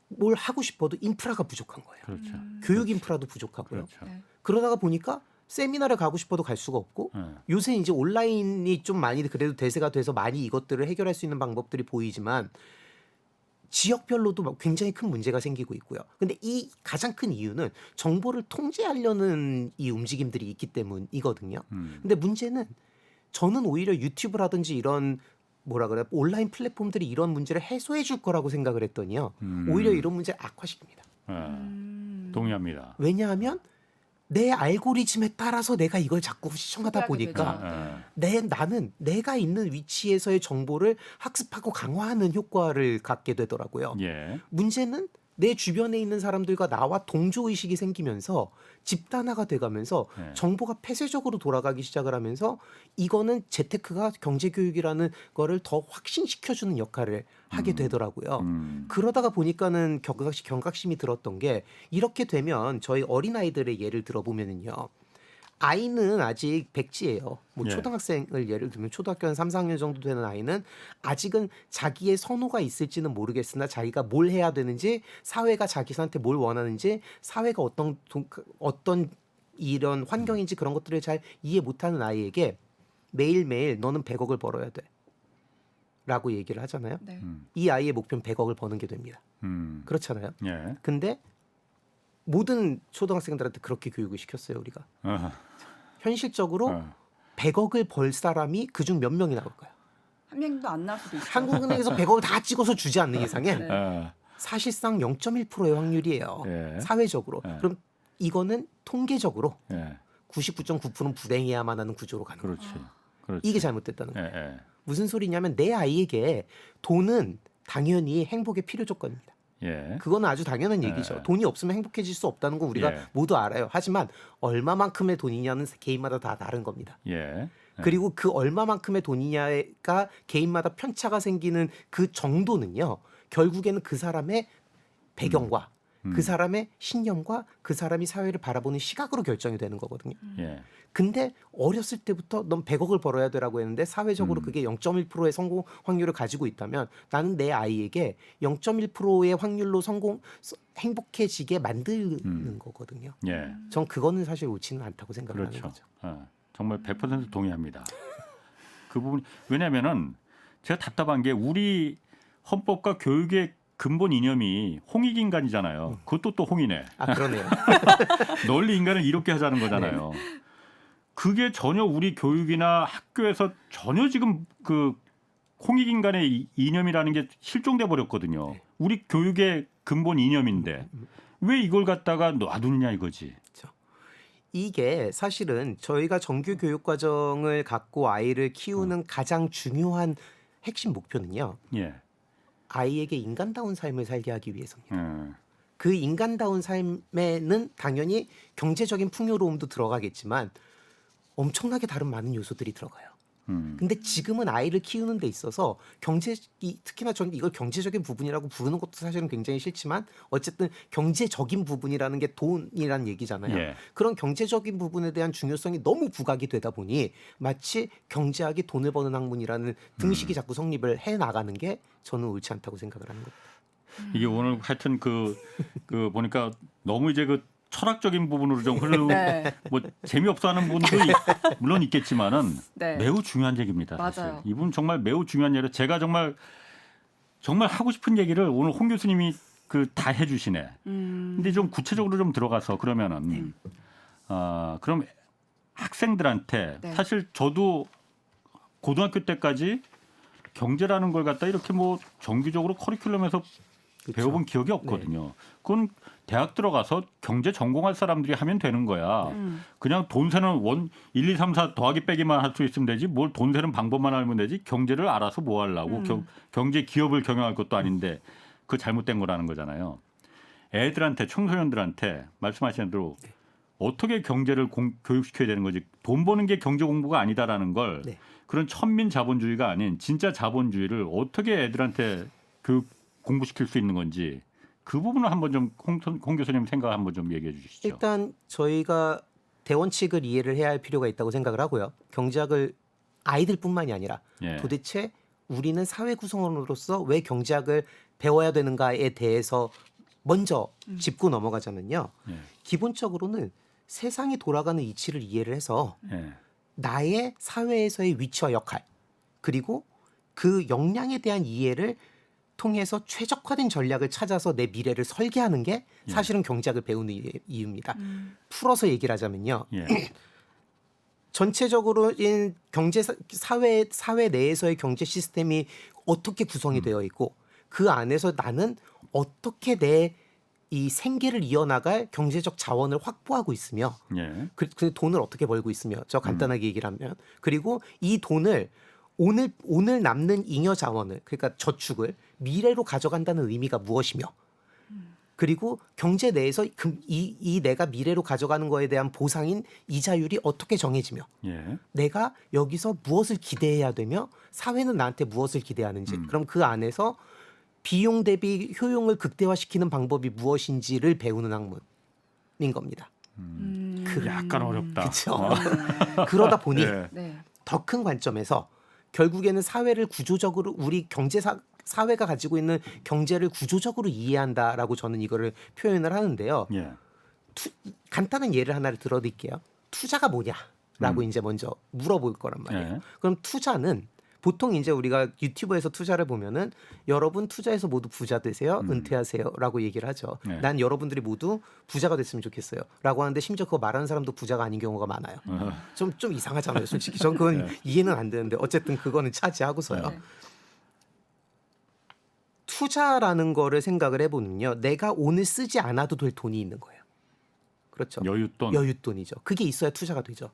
Speaker 3: 뭘 하고 싶어도 인프라가 부족한 거예요.
Speaker 2: 그렇죠.
Speaker 3: 교육 인프라도 부족하고요.
Speaker 2: 그렇죠.
Speaker 4: 네.
Speaker 3: 그러다가 보니까 세미나를 가고 싶어도 갈 수가 없고
Speaker 2: 예.
Speaker 3: 요새 이제 온라인이 좀 많이 그래도 대세가 돼서 많이 이것들을 해결할 수 있는 방법들이 보이지만 지역별로도 굉장히 큰 문제가 생기고 있고요. 근데 이 가장 큰 이유는 정보를 통제하려는 이 움직임들이 있기 때문이거든요. 근데 문제는 저는 오히려 유튜브라든지 이런 온라인 플랫폼들이 이런 문제를 해소해 줄 거라고 생각을 했더니요. 오히려 이런 문제를 악화시킵니다.
Speaker 2: 예. 동의합니다.
Speaker 3: 왜냐하면 내 알고리즘에 따라서 내가 이걸 자꾸 시청하다
Speaker 4: 소비하게
Speaker 3: 보니까
Speaker 4: 되죠.
Speaker 3: 나는 내가 있는 위치에서의 정보를 학습하고 강화하는 효과를 갖게 되더라고요.
Speaker 2: 예.
Speaker 3: 문제는 내 주변에 있는 사람들과 나와 동조 의식이 생기면서 집단화가 돼가면서
Speaker 2: 네.
Speaker 3: 정보가 폐쇄적으로 돌아가기 시작을 하면서 이거는 재테크가 경제 교육이라는 거를 더 확신시켜주는 역할을 하게 되더라고요. 그러다가 보니까는 경각심이 들었던 게 이렇게 되면 저희 어린아이들의 예를 들어보면은요. 아이는 아직 백지예요. 뭐
Speaker 2: 예.
Speaker 3: 초등학생을 예를 들면 초등학교 한 3, 4학년 정도 되는 아이는 아직은 자기의 선호가 있을지는 모르겠으나 자기가 뭘 해야 되는지 사회가 자기한테 뭘 원하는지 사회가 어떤 이런 환경인지 그런 것들을 잘 이해 못하는 아이에게 매일매일 너는 100억을 벌어야 돼 라고 얘기를 하잖아요.
Speaker 4: 네.
Speaker 3: 이 아이의 목표는 100억을 버는 게 됩니다. 그렇잖아요.
Speaker 2: 예.
Speaker 3: 근데 모든 초등학생들한테 그렇게 교육을 시켰어요. 우리가. 현실적으로 100억을 벌 사람이 그중 몇 명이 나올까요?
Speaker 4: 한 명도 안 나올 수도 있어요.
Speaker 3: 한국은행에서 100억을 다 찍어서 주지 않는 이상엔
Speaker 4: 네.
Speaker 3: 사실상 0.1%의 확률이에요.
Speaker 2: 예.
Speaker 3: 사회적으로.
Speaker 2: 예.
Speaker 3: 그럼 이거는 통계적으로
Speaker 2: 예.
Speaker 3: 99.9%는 불행해야만 하는 구조로 가는 거예요.
Speaker 2: 그렇지. 그렇지.
Speaker 3: 이게 잘못됐다는 거예요.
Speaker 2: 예.
Speaker 3: 무슨 소리냐면 내 아이에게 돈은 당연히 행복의 필요 조건입니다.
Speaker 2: 예.
Speaker 3: 그거는 아주 당연한 얘기죠.
Speaker 2: 예.
Speaker 3: 돈이 없으면 행복해질 수 없다는 건 우리가
Speaker 2: 예.
Speaker 3: 모두 알아요. 하지만 얼마만큼의 돈이냐는 개인마다 다 다른 겁니다.
Speaker 2: 예.
Speaker 3: 그리고 그 얼마만큼의 돈이냐가 개인마다 편차가 생기는 그 정도는요. 결국에는 그 사람의 배경과 그 사람의 신념과 그 사람이 사회를 바라보는 시각으로 결정이 되는 거거든요.
Speaker 2: 예.
Speaker 3: 근데 어렸을 때부터 넌 100억을 벌어야 되라고 했는데 사회적으로 그게 0.1%의 성공 확률을 가지고 있다면 나는 내 아이에게 0.1%의 확률로 행복해지게 만드는 거거든요.
Speaker 2: 예.
Speaker 3: 전 그거는 사실 옳지는 않다고 생각하는
Speaker 2: 그렇죠.
Speaker 3: 거죠.
Speaker 2: 정말 100% 동의합니다. 그 부분 왜냐하면은 제가 답답한 게 우리 헌법과 교육의 근본 이념이 홍익 인간이잖아요. 그것도 또 홍이네.
Speaker 3: 아 그러네요.
Speaker 2: 널리 인간을 이롭게 하자는 거잖아요. 그게 전혀 우리 교육이나 학교에서 전혀 지금 그 홍익 인간의 이념이라는 게 실종돼 버렸거든요. 우리 교육의 근본 이념인데 왜 이걸 갖다가 놔두느냐 이거지.
Speaker 3: 그렇죠. 이게 사실은 저희가 정규 교육 과정을 갖고 아이를 키우는 가장 중요한 핵심 목표는요.
Speaker 2: 예.
Speaker 3: 아이에게 인간다운 삶을 살게 하기 위해서입니다. 그 인간다운 삶에는 당연히 경제적인 풍요로움도 들어가겠지만 엄청나게 다른 많은 요소들이 들어가요. 근데 지금은 아이를 키우는 데 있어서 특히나 저는 이걸 경제적인 부분이라고 부르는 것도 사실은 굉장히 싫지만 어쨌든 경제적인 부분이라는 게 돈이라는 얘기잖아요.
Speaker 2: 예.
Speaker 3: 그런 경제적인 부분에 대한 중요성이 너무 부각이 되다 보니 마치 경제학이 돈을 버는 학문이라는 등식이 자꾸 성립을 해 나가는 게 저는 옳지 않다고 생각을 하는 겁니다.
Speaker 2: 이게 오늘 하여튼 그 보니까 너무 이제 그 철학적인 부분으로 좀 흐르고
Speaker 4: 네.
Speaker 2: 뭐 재미없어하는 분도 물론 있겠지만은
Speaker 4: 네.
Speaker 2: 매우 중요한 얘기입니다. 사실.
Speaker 4: 맞아요.
Speaker 2: 이분 정말 매우 중요한 얘기를 제가 정말 하고 싶은 얘기를 오늘 홍 교수님이 그 다 해주시네. 근데 좀 구체적으로 좀 들어가서 그러면은 그럼 학생들한테
Speaker 4: 네.
Speaker 2: 사실 저도 고등학교 때까지 경제라는 걸 갖다 이렇게 뭐 정기적으로 커리큘럼에서
Speaker 3: 그렇죠.
Speaker 2: 배워본 기억이 없거든요. 그건 대학 들어가서 경제 전공할 사람들이 하면 되는 거야. 그냥 돈 세는 1, 2, 3, 4 더하기 빼기만 할 수 있으면 되지 뭘 돈 세는 방법만 알면 되지 경제를 알아서 뭐 하려고 경제 기업을 경영할 것도 아닌데 그 잘못된 거라는 거잖아요. 애들한테 청소년들한테 말씀하신 대로 어떻게 경제를 교육시켜야 되는 거지. 돈 버는 게 경제 공부가 아니다라는 걸 그런 천민 자본주의가 아닌 진짜 자본주의를 어떻게 애들한테 공부시킬 수 있는 건지 그 부분을 한번 좀 홍 교수님 생각 한번 좀 얘기해 주시죠.
Speaker 3: 일단 저희가 대원칙을 이해를 해야 할 필요가 있다고 생각을 하고요. 경제학을 아이들뿐만이 아니라 도대체 우리는 사회 구성원으로서 왜 경제학을 배워야 되는가에 대해서 먼저 짚고 넘어가자면요. 기본적으로는 세상이 돌아가는 이치를 이해를 해서 나의 사회에서의 위치와 역할 그리고 그 역량에 대한 이해를 통해서 최적화된 전략을 찾아서 내 미래를 설계하는 게 사실은 경제학을 배우는 이유입니다. 풀어서 얘기를 하자면요. 전체적으로 경제 사회 내에서의 경제 시스템이 어떻게 구성이 되어 있고 그 안에서 나는 어떻게 내 이 생계를 이어나갈 경제적 자원을 확보하고 있으며 그 돈을 어떻게 벌고 있으며 저 간단하게 얘기를 하면 그리고 이 돈을 오늘 남는 잉여 자원을 그러니까 저축을 미래로 가져간다는 의미가 무엇이며 그리고 경제 내에서 이 내가 미래로 가져가는 거에 대한 보상인 이자율이 어떻게 정해지며 내가 여기서 무엇을 기대해야 되며 사회는 나한테 무엇을 기대하는지 그럼 그 안에서 비용 대비 효용을 극대화시키는 방법이 무엇인지를 배우는 학문인 겁니다.
Speaker 2: 약간 어렵다.
Speaker 3: 그렇죠. 그러다 보니
Speaker 4: 네.
Speaker 3: 더 큰 관점에서 결국에는 사회를 구조적으로 우리 사회가 가지고 있는 경제를 구조적으로 이해한다라고 저는 이거를 표현을 하는데요. 간단한 예를 하나를 들어드릴게요. 투자가 뭐냐라고 이제 먼저 물어볼 거란 말이에요. 그럼 투자는 보통 이제 우리가 유튜브에서 투자를 보면은 여러분 투자해서 모두 부자 되세요, 은퇴하세요라고 얘기를 하죠. 난 여러분들이 모두 부자가 됐으면 좋겠어요라고 하는데 심지어 그거 말하는 사람도 부자가 아닌 경우가 많아요. 좀 이상하잖아요, 솔직히. 전 그건 이해는 안 되는데 어쨌든 그거는 차지하고서요. 투자라는 거를 생각을 해보면요, 내가 오늘 쓰지 않아도 될 돈이 있는 거예요. 그렇죠.
Speaker 2: 여윳돈.
Speaker 3: 여윳돈이죠. 그게 있어야 투자가 되죠.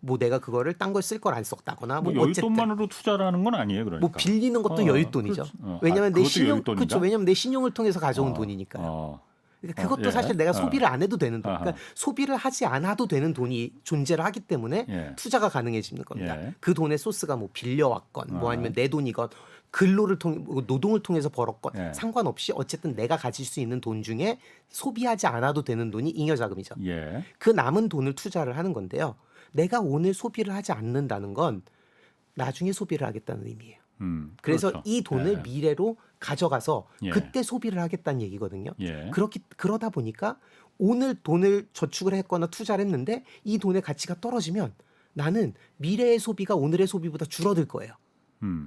Speaker 3: 뭐 내가 그거를 딴 걸 쓸 걸 안 썼다거나
Speaker 2: 뭐
Speaker 3: 어쨌든
Speaker 2: 여윳돈만으로 투자라는 건 아니에요, 그러니까.
Speaker 3: 뭐 빌리는 것도 여윳돈이죠. 왜냐하면 내 신용 그렇죠. 왜냐하면 내 신용을 통해서 가져온 돈이니까요. 그러니까 그것도 사실 내가 소비를 안 해도 되는 돈. 그러니까 소비를 하지 않아도 되는 돈이 존재를 하기 때문에 투자가 가능해지는 겁니다. 그 돈의 소스가 뭐 빌려왔건 뭐 아니면 내 돈이건 근로를 통해 노동을 통해서 벌었건 상관없이 어쨌든 내가 가질 수 있는 돈 중에 소비하지 않아도 되는 돈이 잉여자금이죠. 그 남은 돈을 투자를 하는 건데요. 내가 오늘 소비를 하지 않는다는 건 나중에 소비를 하겠다는 의미예요. 그래서
Speaker 2: 그렇죠.
Speaker 3: 이 돈을 미래로 가져가서 그때 소비를 하겠다는 얘기거든요. 그러다 보니까 오늘 돈을 저축을 했거나 투자를 했는데 이 돈의 가치가 떨어지면 나는 미래의 소비가 오늘의 소비보다 줄어들 거예요.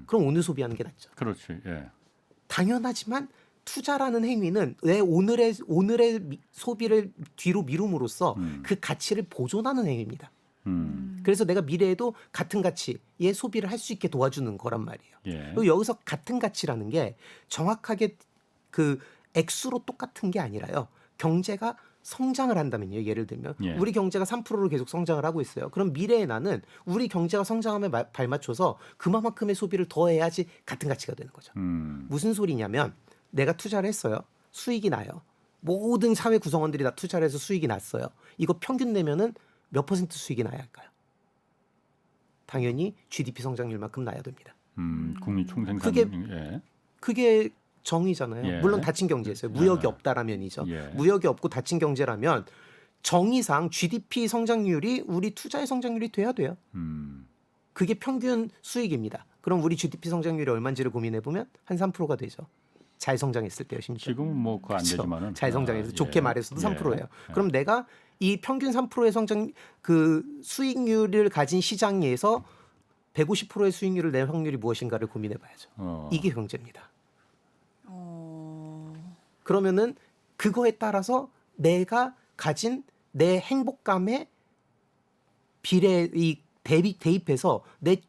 Speaker 3: 그럼 오늘 소비하는 게 낫죠.
Speaker 2: 그렇지.
Speaker 3: 당연하지만 투자라는 행위는 내 오늘의 소비를 뒤로 미룸으로써 그 가치를 보존하는 행위입니다. 그래서 내가 미래에도 같은 가치의 소비를 할 수 있게 도와주는 거란 말이에요. 그리고 여기서 같은 가치라는 게 정확하게 그 액수로 똑같은 게 아니라요. 경제가 성장을 한다면요. 예를 들면 우리 경제가 3%로 계속 성장을 하고 있어요. 그럼 미래에 나는 우리 경제가 성장함에 발맞춰서 그만큼의 소비를 더 해야지 같은 가치가 되는 거죠. 무슨 소리냐면 내가 투자를 했어요. 수익이 나요. 모든 사회 구성원들이 다 투자를 해서 수익이 났어요. 이거 평균 내면은 몇 % 수익이 나야 할까요? 당연히 GDP 성장률만큼 나야 됩니다.
Speaker 2: 국민 총생산.
Speaker 3: 그게 정의잖아요. 물론 닫힌 경제에서요. 무역이 없다라면이죠. 무역이 없고 닫힌 경제라면 정의상 GDP 성장률이 우리 투자의 성장률이 돼야 돼요. 그게 평균 수익입니다. 그럼 우리 GDP 성장률이 얼마인지를 고민해 보면 한 3%가 되죠. 잘 성장했을 때요, 심지어.
Speaker 2: 지금은 뭐 그거 안 되지만은
Speaker 3: 잘 성장해서 좋게 말해서도 3%예요. 그럼 내가 이 평균 3%의 성장 그 수익률을 가진 시장에서 150%의 수익률을 낼 확률이 무엇인가를 고민해 봐야죠. 이게 경제입니다. 그러면은 그거에 따라서 내가 가진 내 행복감에 대입해서 내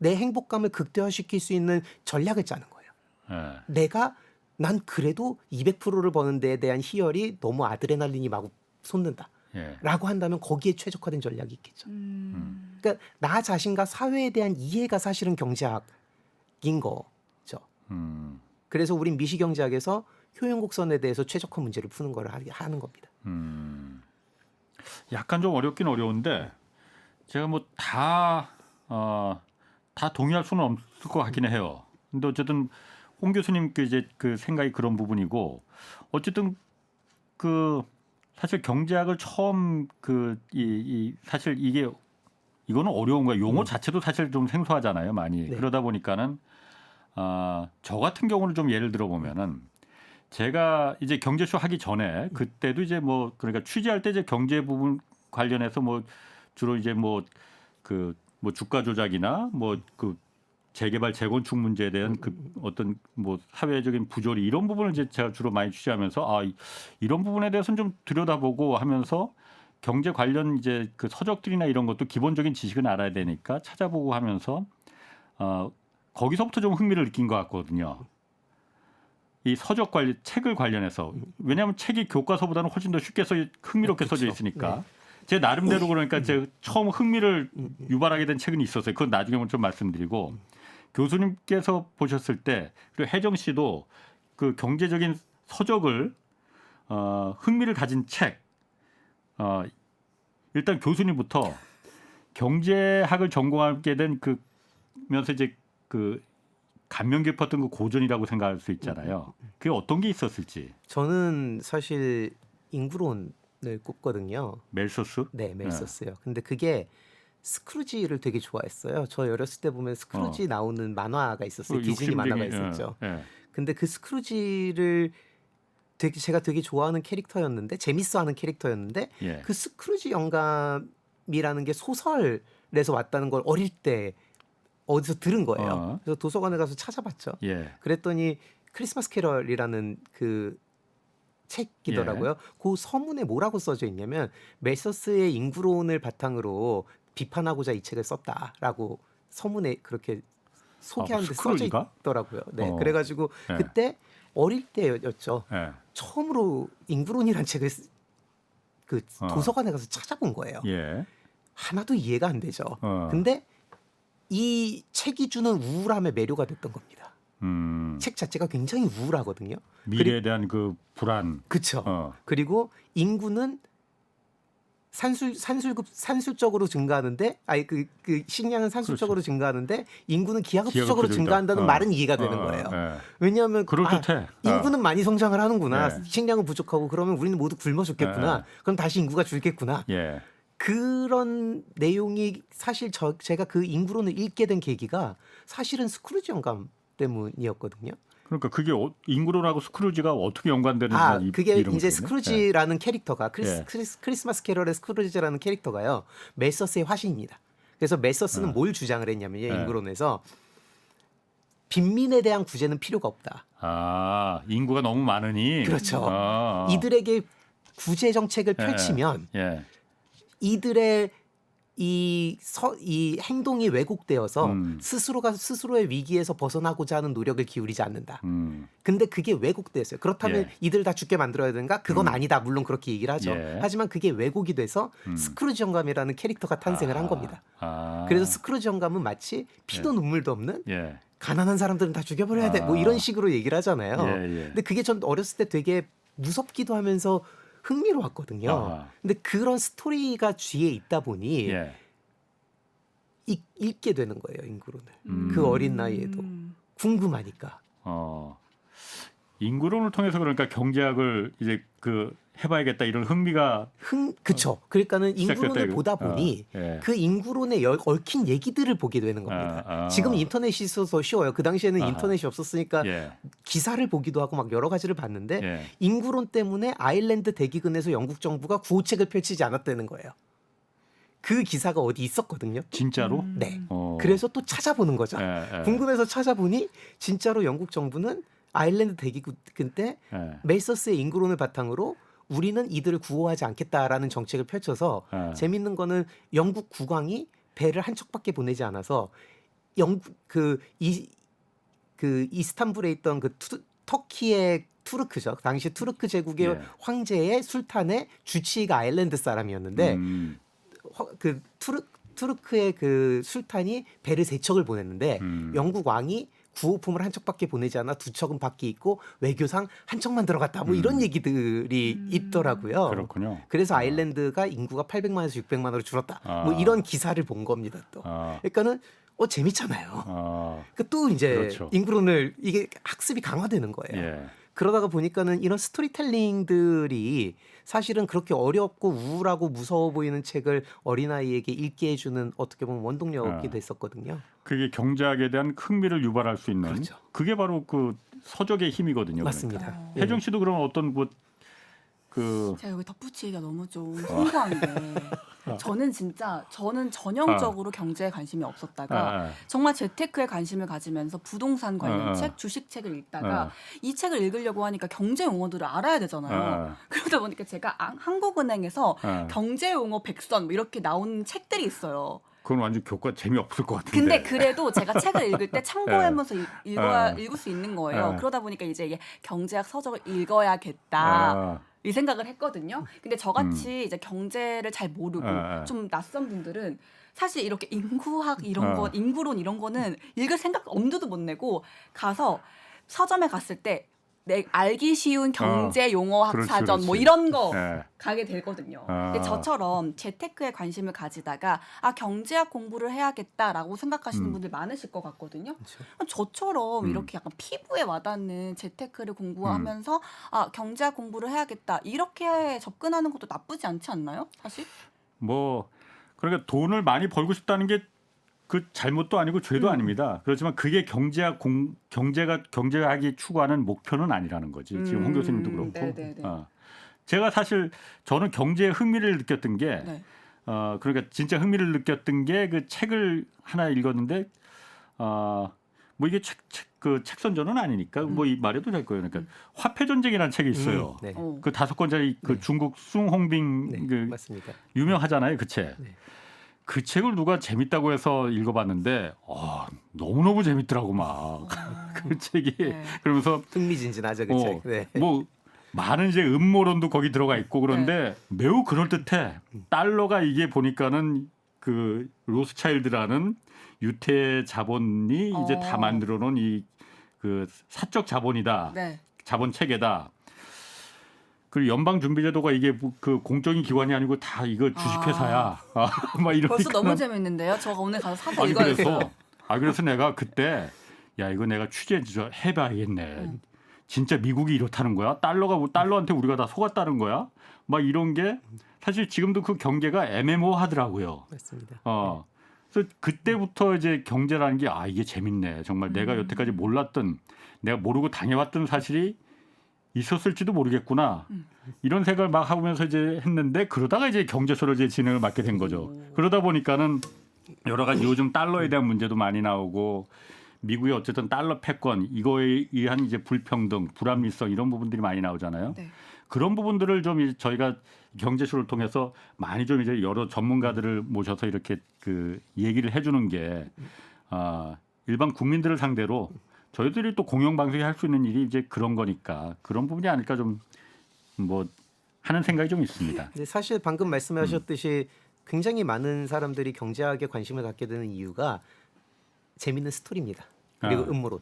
Speaker 3: 행복감을 극대화시킬 수 있는 전략을 짜는 거예요. 난 그래도 200%를 버는 데에 대한 희열이 너무 아드레날린이 마구 솟는다. 라고 한다면 거기에 최적화된 전략이 있겠죠. 그러니까 나 자신과 사회에 대한 이해가 사실은 경제학인 거죠. 그래서 우린 미시경제학에서 효용곡선에 대해서 최적화 문제를 푸는 걸 하는 겁니다.
Speaker 2: 약간 좀 어렵긴 어려운데 제가 뭐 다 동의할 수는 없을 것 같긴 해요. 근데 어쨌든 홍 교수님 이제 그 생각이 그런 부분이고 어쨌든 그 사실 경제학을 처음 사실 이거는 어려운 거예요. 용어 자체도 사실 좀 생소하잖아요, 많이. 그러다 보니까는 저 같은 경우는 좀 예를 들어 보면은 제가 이제 경제쇼 하기 전에 그때도 이제 뭐 그러니까 취재할 때 이제 경제 부분 관련해서 뭐 주로 이제 뭐 주가 조작이나 뭐 그 재개발 재건축 문제에 대한 그 어떤 뭐 사회적인 부조리 이런 부분을 이제 제가 주로 많이 취재하면서 이런 부분에 대해서는 좀 들여다보고 하면서 경제 관련 이제 그 서적들이나 이런 것도 기본적인 지식은 알아야 되니까 찾아보고 하면서 거기서부터 좀 흥미를 느낀 것 같거든요. 이 서적 관련 책을 관련해서 왜냐하면 책이 교과서보다는 훨씬 더 쉽게 흥미롭게 써져 있으니까 제 나름대로 그러니까 제가 처음 흥미를 유발하게 된 책은 있었어요. 그건 나중에 좀 말씀드리고 교수님께서 보셨을 때 그리고 혜정 씨도 그 경제적인 서적을 흥미를 가진 책 일단 교수님부터 경제학을 전공하게 된 그면서 이제 그 감명 깊었던 그 고전이라고 생각할 수 있잖아요. 그게 어떤 게 있었을지.
Speaker 3: 저는 사실 인구론을 꼽거든요.
Speaker 2: 멜소스?
Speaker 3: 네, 멜소스요. 근데 그게 스크루지를 되게 좋아했어요. 저 어렸을 때 보면 스크루지 나오는 만화가 있었어요. 디즈니 만화가 있었죠. 근데 그 스크루지를 제가 되게 좋아하는 캐릭터였는데 재밌어하는 캐릭터였는데 그 스크루지 영감이라는 게 소설에서 왔다는 걸 어릴 때 어디서 들은 거예요. 그래서 도서관에 가서 찾아봤죠. 그랬더니 크리스마스 캐럴이라는 그 책이더라고요. 그 서문에 뭐라고 써져 있냐면 멜서스의 인구론을 바탕으로 비판하고자 이 책을 썼다라고 서문에 그렇게 소개하는 데 써져 있더라고요. 네, 그래가지고 그때 어릴 때였죠. 처음으로 인구론이란 책을 그 도서관에 가서 찾아본 거예요.
Speaker 2: 예.
Speaker 3: 하나도 이해가 안 되죠. 근데 이 책이 주는 우울함에 매료가 됐던 겁니다. 책 자체가 굉장히 우울하거든요.
Speaker 2: 미래에 대한 그 불안.
Speaker 3: 그렇죠. 그리고 인구는 산술적으로 증가하는데, 그 식량은 산술적으로
Speaker 2: 그렇죠.
Speaker 3: 증가하는데 인구는 기하급수적으로 증가한다는 말은 이해가 되는 거예요. 왜냐하면 인구는 많이 성장을 하는구나. 식량은 부족하고 그러면 우리는 모두 굶어 죽겠구나. 그럼 다시 인구가 줄겠구나. 그런 내용이 사실 제가 그 인구론을 읽게 된 계기가 사실은 스크루지 영감 때문이었거든요.
Speaker 2: 그러니까 그게 인구론하고 스크루지가 어떻게 연관되는지
Speaker 3: 그게 이제 스크루지라는 캐릭터가 크리스마스 캐럴의 스크루지라는 캐릭터가요, 멜서스의 화신입니다. 그래서 멜서스는 뭘 주장을 했냐면요, 인구론에서 빈민에 대한 구제는 필요가 없다.
Speaker 2: 인구가 너무 많으니.
Speaker 3: 그렇죠. 이들에게 구제 정책을 펼치면 이들의 이 행동이 왜곡되어서 스스로가 스스로의 위기에서 벗어나고자 하는 노력을 기울이지 않는다. 근데 그게 왜곡됐어요. 그렇다면 이들 다 죽게 만들어야 되는가? 그건 아니다. 물론 그렇게 얘기를 하죠. 하지만 그게 왜곡이 돼서 스크루지 영감이라는 캐릭터가 탄생을 한 겁니다. 그래서 스크루지 영감은 마치 피도 눈물도 없는 가난한 사람들은 다 죽여버려야 돼. 뭐 이런 식으로 얘기를 하잖아요. 근데 그게 전 어렸을 때 되게 무섭기도 하면서 흥미로웠거든요. 근데 그런 스토리가 뒤에 있다 보니 읽게 되는 거예요, 인구론을. 그 어린 나이에도 궁금하니까.
Speaker 2: 인구론을 통해서 그러니까 경제학을 이제 해봐야겠다 이런 흥미가
Speaker 3: 그렇죠. 그러니까는 인구론을 보다 보니 그 인구론에 얽힌 얘기들을 보게 되는 겁니다. 지금 인터넷이 있어서 쉬워요. 그 당시에는 인터넷이 없었으니까 기사를 보기도 하고 막 여러 가지를 봤는데 인구론 때문에 아일랜드 대기근에서 영국 정부가 구호책을 펼치지 않았다는 거예요. 그 기사가 어디 있었거든요.
Speaker 2: 진짜로?
Speaker 3: 네. 그래서 또 찾아보는 거죠. 궁금해서 찾아보니 진짜로 영국 정부는 아일랜드 대기근 때 멜서스의 인구론을 바탕으로 우리는 이들을 구호하지 않겠다라는 정책을 펼쳐서 재밌는 거는 영국 국왕이 배를 한 척밖에 보내지 않아서 이스탄불에 있던 터키의 투르크죠. 당시 투르크 제국의 황제의 술탄의 주치의가 아일랜드 사람이었는데 그 투르크의 그 술탄이 배를 3척을 보냈는데 영국 왕이 구호품을 한 척밖에 보내지 않아 2척은 밖에 있고 외교상 한 척만 들어갔다. 뭐 이런 얘기들이 있더라고요.
Speaker 2: 그렇군요.
Speaker 3: 그래서 아일랜드가 인구가 800만에서 600만으로 줄었다. 뭐 이런 기사를 본 겁니다. 또. 그러니까는 재밌잖아요. 또 이제
Speaker 2: 그렇죠.
Speaker 3: 인구론을 이게 학습이 강화되는 거예요. 그러다가 보니까는 이런 스토리텔링들이 사실은 그렇게 어렵고 우울하고 무서워 보이는 책을 어린아이에게 읽게 해주는 어떻게 보면 원동력이 됐었거든요.
Speaker 2: 그게 경제학에 대한 흥미를 유발할 수 있는
Speaker 3: 그렇죠.
Speaker 2: 그게 바로 그 서적의 힘이거든요.
Speaker 3: 맞습니다.
Speaker 2: 그러니까. 혜정 씨도 그러면 어떤
Speaker 4: 제가 여기 덧붙이기가 너무 좀 송구한 게 저는 전형적으로 경제에 관심이 없었다가 정말 재테크에 관심을 가지면서 부동산 관련 책, 주식 책을 읽다가 이 책을 읽으려고 하니까 경제 용어들을 알아야 되잖아요. 그러다 보니까 제가 한국은행에서 경제 용어 백선 뭐 이렇게 나오는 책들이 있어요.
Speaker 2: 그건 완전 교과 재미없을 것 같은데.
Speaker 4: 근데 그래도 제가 책을 읽을 때 참고하면서 읽을 수 있는 거예요. 그러다 보니까 이제 이게 경제학 서적을 읽어야겠다. 이 생각을 했거든요. 근데 저같이 이제 경제를 잘 모르고 좀 낯선 분들은 사실 이렇게 인구학 이런 거, 인구론 이런 거는 읽을 생각 엄두도 못 내고 가서 서점에 갔을 때 알기 쉬운 경제 용어학 사전 뭐 이런 거 가게 되거든요. 근데 저처럼 재테크에 관심을 가지다가 경제학 공부를 해야겠다라고 생각하시는 분들 많으실 것 같거든요. 저처럼 이렇게 약간 피부에 와닿는 재테크를 공부하면서 경제학 공부를 해야겠다 이렇게 접근하는 것도 나쁘지 않지 않나요? 사실?
Speaker 2: 그러니까 돈을 많이 벌고 싶다는 게 그 잘못도 아니고 죄도 아닙니다. 그렇지만 그게 경제학이 추구하는 목표는 아니라는 거지. 지금 홍 교수님도 그렇고. 제가 사실 저는 경제에 흥미를 느꼈던 게 그러니까 진짜 흥미를 느꼈던 게 그 책을 하나 읽었는데 뭐 이게 책 선전은 아니니까 뭐 이 말해도 될 거예요. 그러니까 화폐 전쟁이라는 책이 있어요. 그 5권짜리 그 중국 숭홍빙
Speaker 3: 맞습니다.
Speaker 2: 유명하잖아요, 그 책. 그 책을 누가 재밌다고 해서 읽어봤는데 너무너무 재밌더라고 막 그 책이. 그러면서
Speaker 3: 흥미진진하죠, 그 책.
Speaker 2: 뭐 많은 이제 음모론도 거기 들어가 있고 그런데 매우 그럴듯해. 달러가 이게 보니까는 그 로스차일드라는 유태 자본이 이제 다 만들어 놓은 이 그 사적 자본이다.
Speaker 4: 네.
Speaker 2: 자본 체계다. 그리고 연방준비제도가 이게 그 공적인 기관이 아니고 다 이거 주식회사야. 막 이러니까
Speaker 4: 벌써 너무 재밌는데요. 저가 오늘 가서 사서
Speaker 2: 아니
Speaker 4: 읽어야겠어요.
Speaker 2: 그래서 내가 그때 야 이거 내가 취재 해봐야겠네. 진짜 미국이 이렇다는 거야? 달러한테 우리가 다 속았다는 거야? 막 이런 게 사실 지금도 그 경계가 애매모호하더라고요.
Speaker 3: 맞습니다.
Speaker 2: 그래서 그때부터 이제 경제라는 게 이게 재밌네. 정말 내가 여태까지 몰랐던 내가 모르고 당해왔던 사실이 있었을지도 모르겠구나. 이런 생각을 막 하면서 이제 했는데 그러다가 이제 경제소를 이제 진행을 맡게 된 거죠. 그러다 보니까는 여러 가지 요즘 달러에 대한 문제도 많이 나오고 미국의 어쨌든 달러 패권 이거에 의한 이제 불평등, 불합리성 이런 부분들이 많이 나오잖아요.
Speaker 4: 네.
Speaker 2: 그런 부분들을 좀 저희가 경제쇼를 통해서 많이 좀 이제 여러 전문가들을 모셔서 이렇게 그 얘기를 해주는 게 일반 국민들을 상대로 저희들이 또 공영방송이 할 수 있는 일이 이제 그런 거니까 그런 부분이 아닐까 좀 뭐 하는 생각이 좀 있습니다.
Speaker 3: 근데 사실 방금 말씀하셨듯이 굉장히 많은 사람들이 경제학에 관심을 갖게 되는 이유가 재밌는 스토리입니다. 그리고 음모론.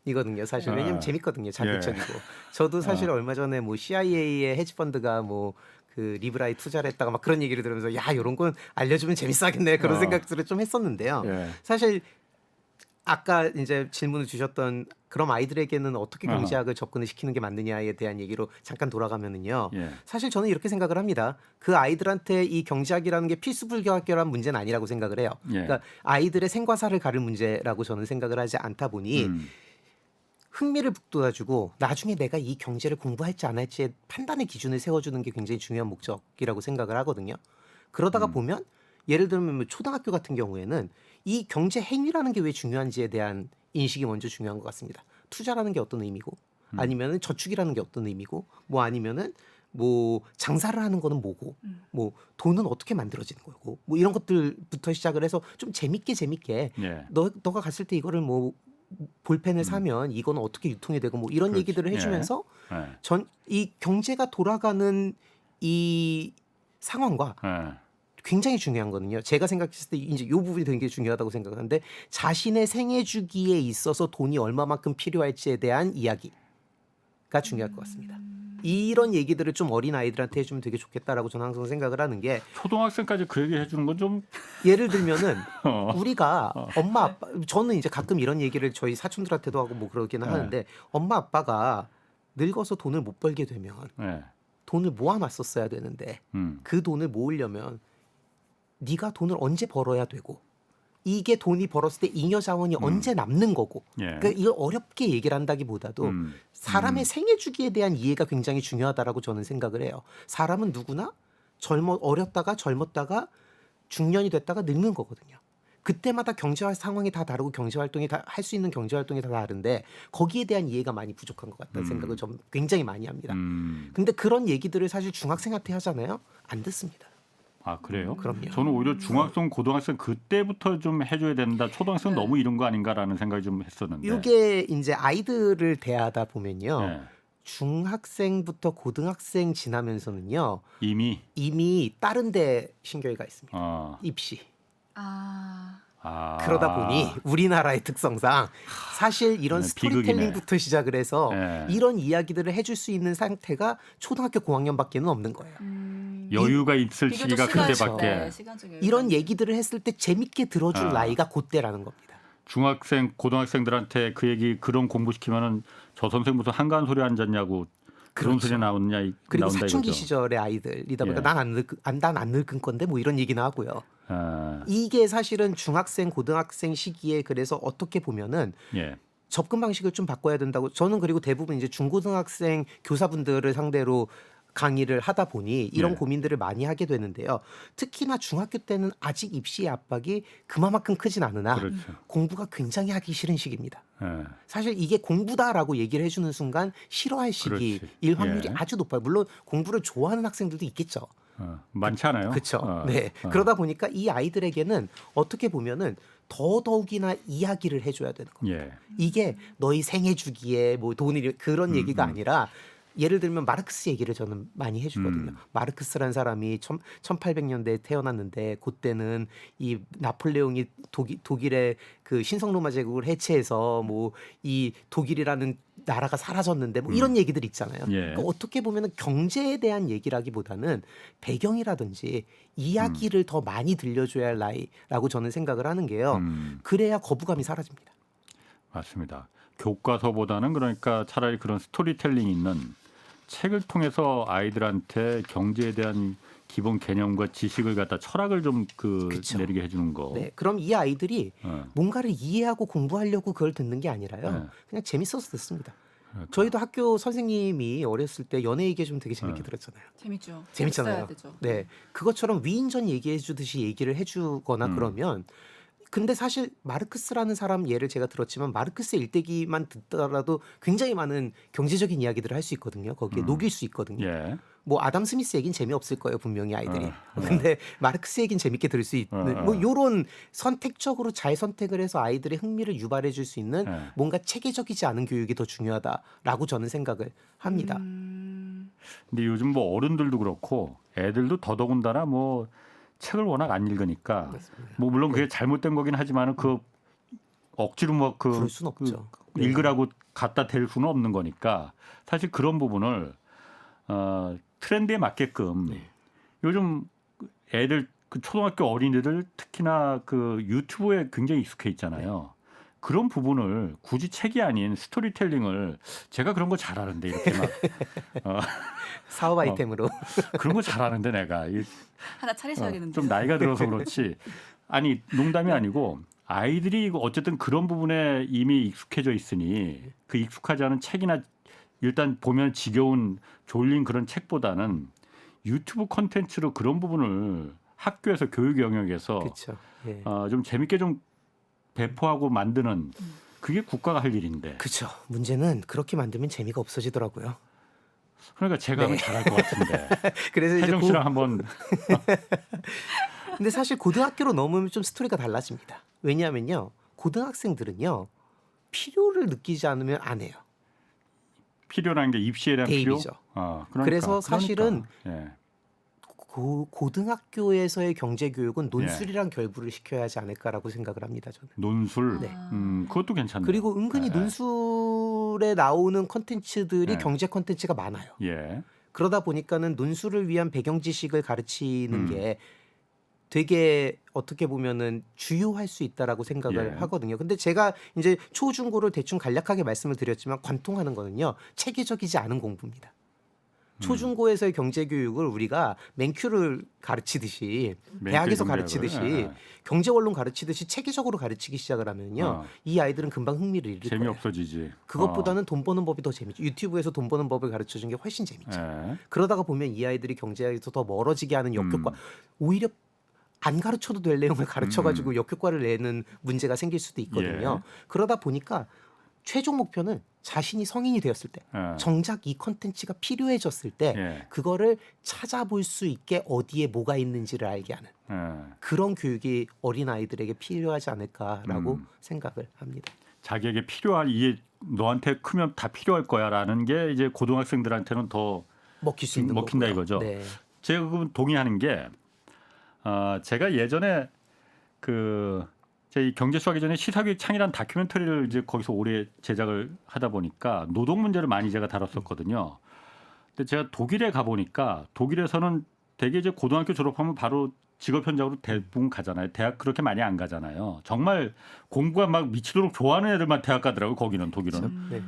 Speaker 3: 이거든요. 사실 왜냐면 재밌거든요. 자극적이고. 저도 사실 얼마 전에 뭐 CIA의 헤지펀드가 뭐 그 리브라에 투자를 했다가 막 그런 얘기를 들으면서 야 이런 건 알려주면 재밌어하겠네 그런 생각들을 좀 했었는데요. 사실 아까 이제 질문을 주셨던 그럼 아이들에게는 어떻게 경제학을 접근을 시키는 게 맞느냐에 대한 얘기로 잠깐 돌아가면은요. 사실 저는 이렇게 생각을 합니다. 그 아이들한테 이 경제학이라는 게 필수불가결한 문제는 아니라고 생각을 해요. 그러니까 아이들의 생과사를 가를 문제라고 저는 생각을 하지 않다 보니 흥미를 북돋아주고 나중에 내가 이 경제를 공부할지 안 할지의 판단의 기준을 세워주는 게 굉장히 중요한 목적이라고 생각을 하거든요. 그러다가 보면 예를 들면 뭐 초등학교 같은 경우에는 이 경제 행위라는 게 왜 중요한지에 대한 인식이 먼저 중요한 것 같습니다. 투자라는 게 어떤 의미고, 아니면은 저축이라는 게 어떤 의미고, 뭐 아니면은 뭐 장사를 하는 거는 뭐고, 뭐 돈은 어떻게 만들어지는 거고, 뭐 이런 것들부터 시작을 해서 좀 재밌게 너가 갔을 때 이거를 뭐 볼펜을 사면 이거는 어떻게 유통이 되고 뭐 이런 얘기들을 해주면서 전 이 경제가 돌아가는 이 상황과 굉장히 중요한 거는요. 제가 생각했을 때 이제 이 부분이 되게 중요하다고 생각하는데 자신의 생애 주기에 있어서 돈이 얼마만큼 필요할지에 대한 이야기가 중요할 것 같습니다. 이런 얘기들을 좀 어린 아이들한테 해주면 되게 좋겠다라고 저는 항상 생각을 하는 게
Speaker 2: 초등학생까지 그 얘기 해주는 건 좀
Speaker 3: 예를 들면은 우리가 엄마 아빠 저는 이제 가끔 이런 얘기를 저희 사촌들한테도 하고 뭐 그러기는 하는데 엄마 아빠가 늙어서 돈을 못 벌게 되면 돈을 모아놨었어야 되는데 그 돈을 모으려면 네가 돈을 언제 벌어야 되고 이게 돈이 벌었을 때 잉여 자원이 언제 남는 거고 그러니까 이걸 어렵게 얘기를 한다기보다도 사람의 생애 주기에 대한 이해가 굉장히 중요하다라고 저는 생각을 해요. 사람은 누구나 어렸다가 젊었다가 중년이 됐다가 늙는 거거든요. 그때마다 경제 상황이 다 다르고 경제 활동이 다 할 수 있는 경제 활동이 다 다른데 거기에 대한 이해가 많이 부족한 것 같다는 생각을 좀 굉장히 많이 합니다. 근데 그런 얘기들을 사실 중학생한테 하잖아요. 안 듣습니다.
Speaker 2: 아 그래요?
Speaker 3: 그럼요.
Speaker 2: 저는 오히려 중학생, 고등학생 그때부터 좀 해줘야 된다. 초등학생 은 너무 이런 거 아닌가라는 생각이 좀 했었는데.
Speaker 3: 이게 이제 아이들을 대하다 보면요. 중학생부터 고등학생 지나면서는요. 이미 다른 데 신경이 가 있습니다. 입시. 그러다 보니 우리나라의 특성상 사실 이런 스토리텔링부터 시작을 해서 이런 이야기들을 해줄 수 있는 상태가 초등학교 고학년밖에는 없는 거예요.
Speaker 2: 여유가 있을 시기가 그때밖에.
Speaker 3: 이런 얘기들을 했을 때 재밌게 들어줄 나이가 그때라는 겁니다.
Speaker 2: 중학생, 고등학생들한테 그 얘기 그런 공부시키면은 저 선생 무슨 한가한 소리 앉았냐고 그런 소리 나오느냐
Speaker 3: 그리고
Speaker 2: 나온다
Speaker 3: 사춘기
Speaker 2: 이거죠.
Speaker 3: 시절의 아이들이다 보니까 난 안 늙은 건데 뭐 이런 얘기는 하고요. 이게 사실은 중학생, 고등학생 시기에 그래서 어떻게 보면은 접근 방식을 좀 바꿔야 된다고 저는 그리고 대부분 이제 중고등학생 교사분들을 상대로 강의를 하다 보니 이런 고민들을 많이 하게 되는데요. 특히나 중학교 때는 아직 입시의 압박이 그만큼 크진 않으나 공부가 굉장히 하기 싫은 시기입니다. 사실 이게 공부다라고 얘기를 해주는 순간 싫어할 시기일 확률이 아주 높아요. 물론 공부를 좋아하는 학생들도 있겠죠.
Speaker 2: 많지 않아요.
Speaker 3: 그렇죠. 네. 그러다 보니까 이 아이들에게는 어떻게 보면은 더더욱이나 이야기를 해줘야 되는 겁니다. 이게 너희 생애 주기에 뭐 돈이 그런 얘기가 아니라 예를 들면 마르크스 얘기를 저는 많이 해주거든요. 마르크스라는 사람이 1800년대에 태어났는데 그때는 이 나폴레옹이 독일의 그 신성 로마 제국을 해체해서 뭐 이 독일이라는 나라가 사라졌는데 뭐 이런 얘기들 있잖아요.
Speaker 2: 예.
Speaker 3: 그러니까 어떻게 보면은 경제에 대한 얘기라기보다는 배경이라든지 이야기를 더 많이 들려줘야 할 나이라고 저는 생각을 하는 게요. 그래야 거부감이 사라집니다.
Speaker 2: 맞습니다. 교과서보다는 그러니까 차라리 그런 스토리텔링 있는 책을 통해서 아이들한테 경제에 대한 기본 개념과 지식을 갖다 철학을 좀
Speaker 3: 그쵸.
Speaker 2: 내리게 해주는 거.
Speaker 3: 네, 그럼 이 아이들이 뭔가를 이해하고 공부하려고 그걸 듣는 게 아니라요.
Speaker 2: 네.
Speaker 3: 그냥 재밌어서 듣습니다.
Speaker 2: 그러니까.
Speaker 3: 저희도 학교 선생님이 어렸을 때 연애 얘기해주면 되게 재밌게 들었잖아요.
Speaker 4: 재밌죠.
Speaker 3: 재밌잖아요.
Speaker 4: 있어야 되죠.
Speaker 3: 네, 그것처럼 위인전 얘기해주듯이 얘기를 해주거나 그러면. 근데 사실 마르크스라는 사람 예를 제가 들었지만 마르크스의 일대기만 듣더라도 굉장히 많은 경제적인 이야기들을 할 수 있거든요. 거기에 녹일 수 있거든요.
Speaker 2: 예.
Speaker 3: 뭐 아담 스미스 얘기는 재미없을 거예요 분명히 아이들이. 근데 마르크스 얘기는 재밌게 들을 수 있는 뭐 요런 선택적으로 잘 선택을 해서 아이들의 흥미를 유발해 줄 수 있는 뭔가 체계적이지 않은 교육이 더 중요하다라고 저는 생각을 합니다.
Speaker 2: 근데 요즘 뭐 어른들도 그렇고 애들도 더더군다나 뭐 책을 워낙 안 읽으니까 뭐 물론 그게 잘못된 거긴 하지만은 그 억지로 뭐
Speaker 3: 그럴 순 없죠.
Speaker 2: 읽으라고 갖다 댈 수는 없는 거니까 사실 그런 부분을 트렌드에 맞게끔 요즘 애들 그 초등학교 어린이들 특히나 그 유튜브에 굉장히 익숙해 있잖아요. 그런 부분을 굳이 책이 아닌 스토리텔링을 제가 그런 거 잘하는데 이렇게 막
Speaker 3: 사업 아이템으로.
Speaker 2: 그런 거 잘하는데 내가
Speaker 4: 하나 차리셔야겠는데.
Speaker 2: 좀 나이가 들어서 그렇지. 아니 농담이 아니고 아이들이 어쨌든 그런 부분에 이미 익숙해져 있으니 그 익숙하지 않은 책이나 일단 보면 지겨운 졸린 그런 책보다는 유튜브 콘텐츠로 그런 부분을 학교에서 교육 영역에서
Speaker 3: 그렇죠. 예.
Speaker 2: 좀 재밌게 좀 배포하고 만드는 그게 국가가 할 일인데.
Speaker 3: 그렇죠. 문제는 그렇게 만들면 재미가 없어지더라고요.
Speaker 2: 그러니까 제가 하면 잘할 것 같은데.
Speaker 3: 그래서 이제
Speaker 2: 혜정 씨랑 한번.
Speaker 3: 근데 사실 고등학교로 넘으면 좀 스토리가 달라집니다. 왜냐하면요, 고등학생들은요 필요를 느끼지 않으면 안 해요.
Speaker 2: 필요라는 게 입시에 대한
Speaker 3: 대입이죠.
Speaker 2: 필요. 그러니까,
Speaker 3: 그래서 사실은
Speaker 2: 예.
Speaker 3: 고등학교에서의 경제 교육은 논술이랑 결부를 시켜야 하지 않을까라고 생각을 합니다. 저는.
Speaker 2: 논술.
Speaker 3: 네.
Speaker 2: 그것도 괜찮네요.
Speaker 3: 그리고 은근히 논술에 나오는 컨텐츠들이 경제 컨텐츠가 많아요.
Speaker 2: 예.
Speaker 3: 그러다 보니까는 논술을 위한 배경 지식을 가르치는 게 되게 어떻게 보면은 주요할 수 있다라고 생각을 하거든요. 근데 제가 이제 초중고를 대충 간략하게 말씀을 드렸지만 관통하는 거는요, 체계적이지 않은 공부입니다. 초중고에서의 경제 교육을 우리가 맨큐를 가르치듯이 대학에서 가르치듯이 경제 원론 가르치듯이 체계적으로 가르치기 시작을 하면요, 이 아이들은 금방 흥미를 잃을 거예요.
Speaker 2: 재미없어지지.
Speaker 3: 그것보다는 돈 버는 법이 더 재밌죠. 유튜브에서 돈 버는 법을 가르쳐 준 게 훨씬 재밌죠. 그러다가 보면 이 아이들이 경제에서 더 멀어지게 하는 역효과, 오히려 안 가르쳐도 될 내용을 가르쳐가지고 역효과를 내는 문제가 생길 수도 있거든요. 그러다 보니까 최종 목표는 자신이 성인이 되었을 때, 정작 이 컨텐츠가 필요해졌을 때 그거를 찾아볼 수 있게 어디에 뭐가 있는지를 알게 하는 그런 교육이 어린아이들에게 필요하지 않을까라고 생각을 합니다.
Speaker 2: 자기에게 필요한, 이게 너한테 크면 다 필요할 거야라는 게 이제 고등학생들한테는 더
Speaker 3: 먹힐 수 있는
Speaker 2: 먹힌다
Speaker 3: 거고요.
Speaker 2: 이거죠.
Speaker 3: 네.
Speaker 2: 제가 그건 동의하는 게 제가 예전에 제 경제 수학이 전에 시사교육 창이라는 다큐멘터리를 이제 거기서 오래 제작을 하다 보니까 노동 문제를 많이 제가 다뤘었거든요. 근데 제가 독일에 가 보니까 독일에서는 되게 이제 고등학교 졸업하면 바로 직업 현장으로 대부분 가잖아요. 대학 그렇게 많이 안 가잖아요. 정말 공부가 막 미치도록 좋아하는 애들만 대학 가더라고요. 거기는 독일은.
Speaker 3: 네.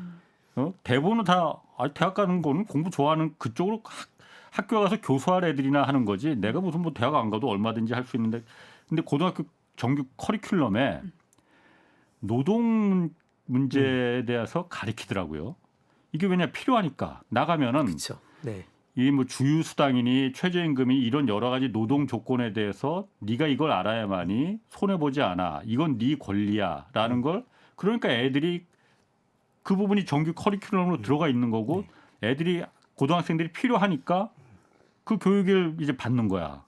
Speaker 2: 대부분은 다 대학 가는 거는 공부 좋아하는 그쪽으로 학교 가서 교수할 애들이나 하는 거지. 내가 무슨 뭐 대학 안 가도 얼마든지 할 수 있는데, 근데 고등학교 정규 커리큘럼에 노동 문제에 대해서 가르치더라고요. 이게 왜냐, 필요하니까 나가면은
Speaker 3: 그렇죠. 네.
Speaker 2: 이 뭐 주휴 수당이니 최저임금이 이런 여러 가지 노동 조건에 대해서 네가 이걸 알아야만이 손해 보지 않아. 이건 네 권리야라는 걸, 그러니까 애들이 그 부분이 정규 커리큘럼으로 들어가 있는 거고, 애들이 고등학생들이 필요하니까 그 교육을 이제 받는 거야.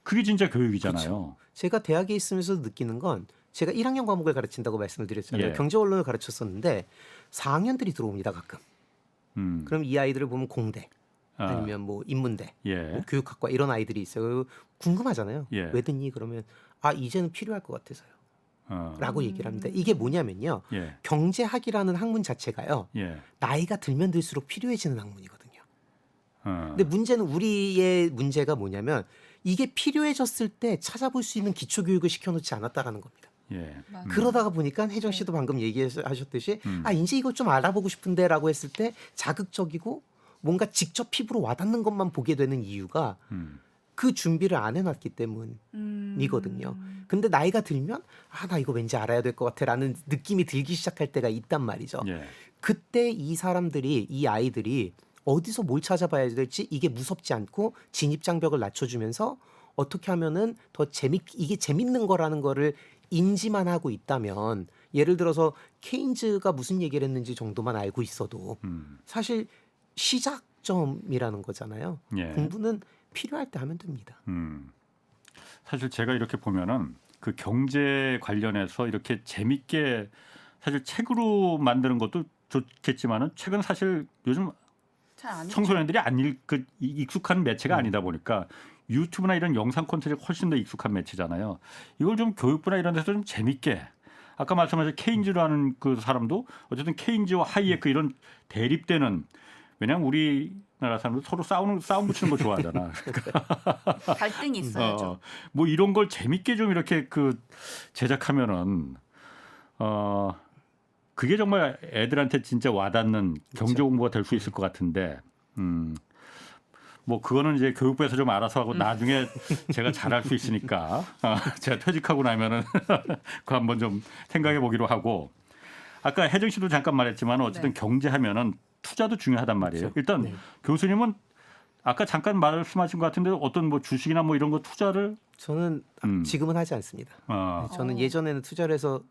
Speaker 2: 그게 진짜 교육이잖아요.
Speaker 3: 그렇죠. 제가 대학에 있으면서 느끼는 건, 제가 1학년 과목을 가르친다고 말씀을 드렸잖아요.
Speaker 2: 예.
Speaker 3: 경제 원론을 가르쳤었는데 4학년들이 들어옵니다, 가끔. 그럼 이 아이들을 보면 공대 아니면 뭐 인문대, 뭐 교육학과 이런 아이들이 있어요. 궁금하잖아요. 왜 듣니? 그러면 이제는 필요할 것 같아서요. 라고 얘기를 합니다. 이게 뭐냐면요. 경제학이라는 학문 자체가요. 나이가 들면 들수록 필요해지는 학문이거든요. 근데 문제는 우리의 문제가 뭐냐면 이게 필요해졌을 때 찾아볼 수 있는 기초교육을 시켜놓지 않았다라는 겁니다. 그러다가 보니까 혜정 씨도 방금 얘기하셨듯이 이제 이거 좀 알아보고 싶은데라고 했을 때 자극적이고 뭔가 직접 피부로 와닿는 것만 보게 되는 이유가 그 준비를 안 해놨기 때문이거든요. 근데 나이가 들면 나 이거 왠지 알아야 될 것 같아라는 느낌이 들기 시작할 때가 있단 말이죠. 그때 이 사람들이 이 아이들이 어디서 뭘 찾아봐야 될지 이게 무섭지 않고 진입장벽을 낮춰주면서 어떻게 하면은 더 이게 재밌는 거라는 거를 인지만 하고 있다면 예를 들어서 케인즈가 무슨 얘기를 했는지 정도만 알고 있어도 사실 시작점이라는 거잖아요. 공부는 필요할 때 하면 됩니다.
Speaker 2: 사실 제가 이렇게 보면은 그 경제 관련해서 이렇게 재밌게 사실 책으로 만드는 것도 좋겠지만은 책은 사실 요즘 청소년들이 익숙한 매체가 아니다 보니까 유튜브나 이런 영상 콘텐츠가 훨씬 더 익숙한 매체잖아요. 이걸 좀 교육부나 이런 데서 좀 재밌게 아까 말씀하신 케인즈라는 그 사람도 어쨌든 케인즈와 하이에크 이런 대립되는 왜냐하면 우리나라 사람들 서로 싸움 붙이는 거 좋아하잖아.
Speaker 4: 갈등이 있어야죠.
Speaker 2: 뭐 이런 걸 재밌게 좀 이렇게 제작하면은 그게 정말 애들한테 진짜 와닿는 경제 공부가 될 수 있을 것 같은데. 뭐 그거는 이제 교육부에서 좀 알아서 하고 나중에 제가 잘할 수 있으니까 제가 퇴직하고 나면은 그거 한번 좀 생각해 보기로 하고 아까 혜정 씨도 잠깐 말했지만 어쨌든 경제하면은 투자도 중요하단 말이에요. 일단 교수님은 아까 잠깐 말씀하신 것 같은데 어떤 뭐 주식이나 뭐 이런 거 투자를
Speaker 3: 저는 지금은 하지 않습니다. 저는 예전에는 투자를 해서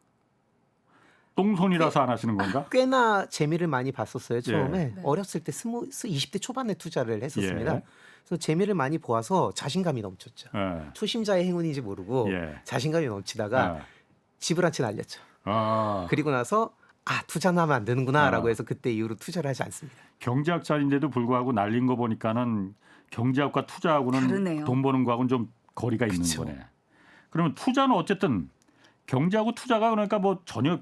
Speaker 2: 똥손이라서 안 하시는 건가?
Speaker 3: 꽤나 재미를 많이 봤었어요. 처음에 어렸을 때 20대 초반에 투자를 했었습니다. 그래서 재미를 많이 보아서 자신감이 넘쳤죠. 초심자의 행운인지 모르고 자신감이 넘치다가 집을 한 채 날렸죠. 그리고 나서 투자는 하면 안 되는구나라고 해서 그때 이후로 투자를 하지 않습니다.
Speaker 2: 경제학자인데도 불구하고 날린 거 보니까는 경제학과 투자하고는
Speaker 4: 다르네요.
Speaker 2: 돈 버는 거하고는 좀 거리가 있는 거네. 그러면 투자는 어쨌든 경제하고 투자가 그러니까 뭐 전혀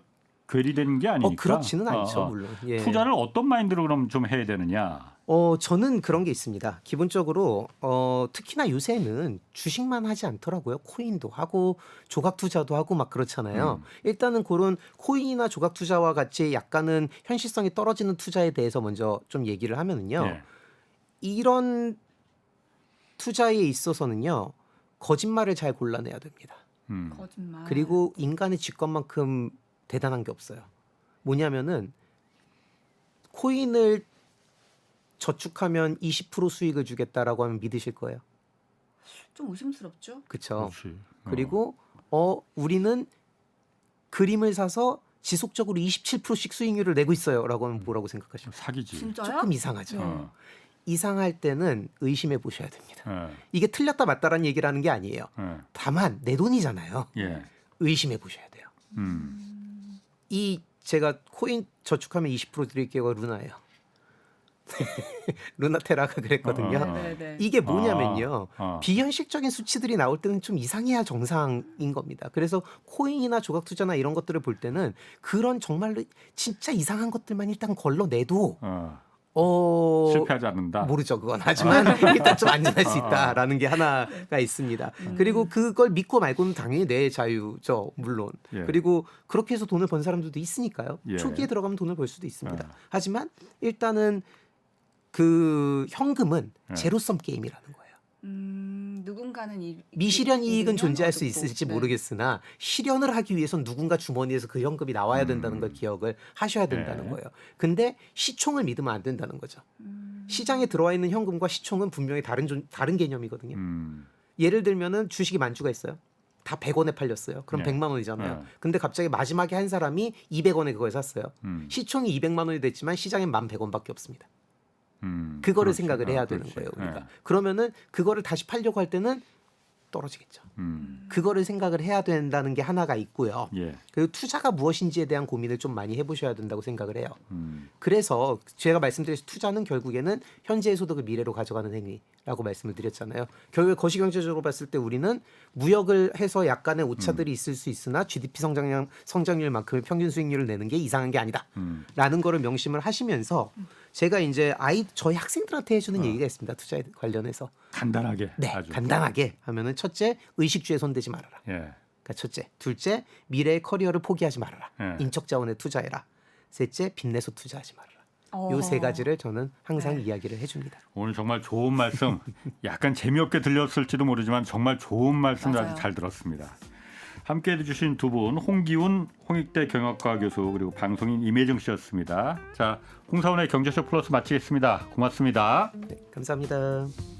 Speaker 2: 괴리되는 게 아니니까.
Speaker 3: 그렇지는 않죠, 물론.
Speaker 2: 투자를 어떤 마인드로 그럼 좀 해야 되느냐?
Speaker 3: 저는 그런 게 있습니다. 기본적으로 특히나 요새는 주식만 하지 않더라고요. 코인도 하고 조각 투자도 하고 막 그렇잖아요. 일단은 그런 코인이나 조각 투자와 같이 약간은 현실성이 떨어지는 투자에 대해서 먼저 좀 얘기를 하면은요. 이런 투자에 있어서는요. 거짓말을 잘 골라내야 됩니다.
Speaker 4: 거짓말.
Speaker 3: 그리고 인간의 직관만큼 대단한 게 없어요. 뭐냐면은 코인을 저축하면 20% 수익을 주겠다라고 하면 믿으실 거예요.
Speaker 4: 좀 의심스럽죠.
Speaker 3: 그렇죠. 그리고 우리는 그림을 사서 지속적으로 27%씩 수익률을 내고 있어요라고 하면 뭐라고 생각하시죠?
Speaker 2: 사기지.
Speaker 4: 진짜요?
Speaker 3: 조금 이상하죠. 이상할 때는 의심해 보셔야 됩니다. 이게 틀렸다 맞다라는 얘기를 하는 게 아니에요. 다만 내 돈이잖아요. 의심해 보셔야 돼요. 제가 코인 저축하면 20% 드릴게요. 루나예요. 루나테라가 그랬거든요. 이게 뭐냐면요. 비현실적인 수치들이 나올 때는 좀 이상해야 정상인 겁니다. 그래서 코인이나 조각 투자나 이런 것들을 볼 때는 그런 정말로 진짜 이상한 것들만 일단 걸러내도
Speaker 2: 실패하지 않는다.
Speaker 3: 모르죠 그건. 하지만 일단 좀 안전할 수 있다라는 게 하나가 있습니다. 그리고 그걸 믿고 말고는 당연히 내 자유죠 물론. 그리고 그렇게 해서 돈을 번 사람들도 있으니까요. 초기에 들어가면 돈을 벌 수도 있습니다. 하지만 일단은 그 현금은 제로섬 게임이라는 거예요.
Speaker 4: 누군가는
Speaker 3: 미실현 이익은 존재할 수 있을지 모르겠으나 실현을 하기 위해선 누군가 주머니에서 그 현금이 나와야 된다는 걸 기억을 하셔야 된다는 거예요. 근데 시총을 믿으면 안 된다는 거죠. 시장에 들어와 있는 현금과 시총은 분명히 다른 개념이거든요. 예를 들면은 주식이 만주가 있어요. 다 100원에 팔렸어요. 그럼 100만 원이잖아요. 근데 갑자기 마지막에 한 사람이 200원에 그걸 샀어요. 시총이 200만 원이 됐지만 시장엔 1,100원밖에 없습니다. 그거를 생각을 해야 되는 거예요. 우리가. 그러면은 그거를 다시 팔려고 할 때는 떨어지겠죠. 그거를 생각을 해야 된다는 게 하나가 있고요.
Speaker 2: 예.
Speaker 3: 그리고 투자가 무엇인지에 대한 고민을 좀 많이 해보셔야 된다고 생각을 해요. 그래서 제가 말씀드린 투자는 결국에는 현재의 소득을 미래로 가져가는 행위라고 말씀을 드렸잖아요. 결국에 거시경제적으로 봤을 때 우리는 무역을 해서 약간의 오차들이 있을 수 있으나 GDP 성장률만큼의 평균 수익률을 내는 게 이상한 게 아니다라는 거를 명심을 하시면서 제가 이제 저희 학생들한테 해주는 얘기가 있습니다. 투자에 관련해서.
Speaker 2: 간단하게.
Speaker 3: 네,
Speaker 2: 아주.
Speaker 3: 간단하게 하면은 첫째, 의식주에 손대지 말아라.
Speaker 2: 예.
Speaker 3: 그러니까 첫째, 둘째, 미래의 커리어를 포기하지 말아라.
Speaker 2: 예.
Speaker 3: 인적 자원에 투자해라. 셋째, 빚내서 투자하지 말아라. 요 세 가지를 저는 항상 이야기를 해줍니다.
Speaker 2: 오늘 정말 좋은 말씀, 약간 재미없게 들렸을지도 모르지만 정말 좋은 말씀
Speaker 4: 맞아요.
Speaker 2: 아주 잘 들었습니다. 함께해 주신 두 분, 홍기훈 홍익대 경영학과 교수 그리고 방송인 임혜정 씨였습니다. 자, 홍사훈의 경제쇼 플러스 마치겠습니다. 고맙습니다.
Speaker 3: 네, 감사합니다.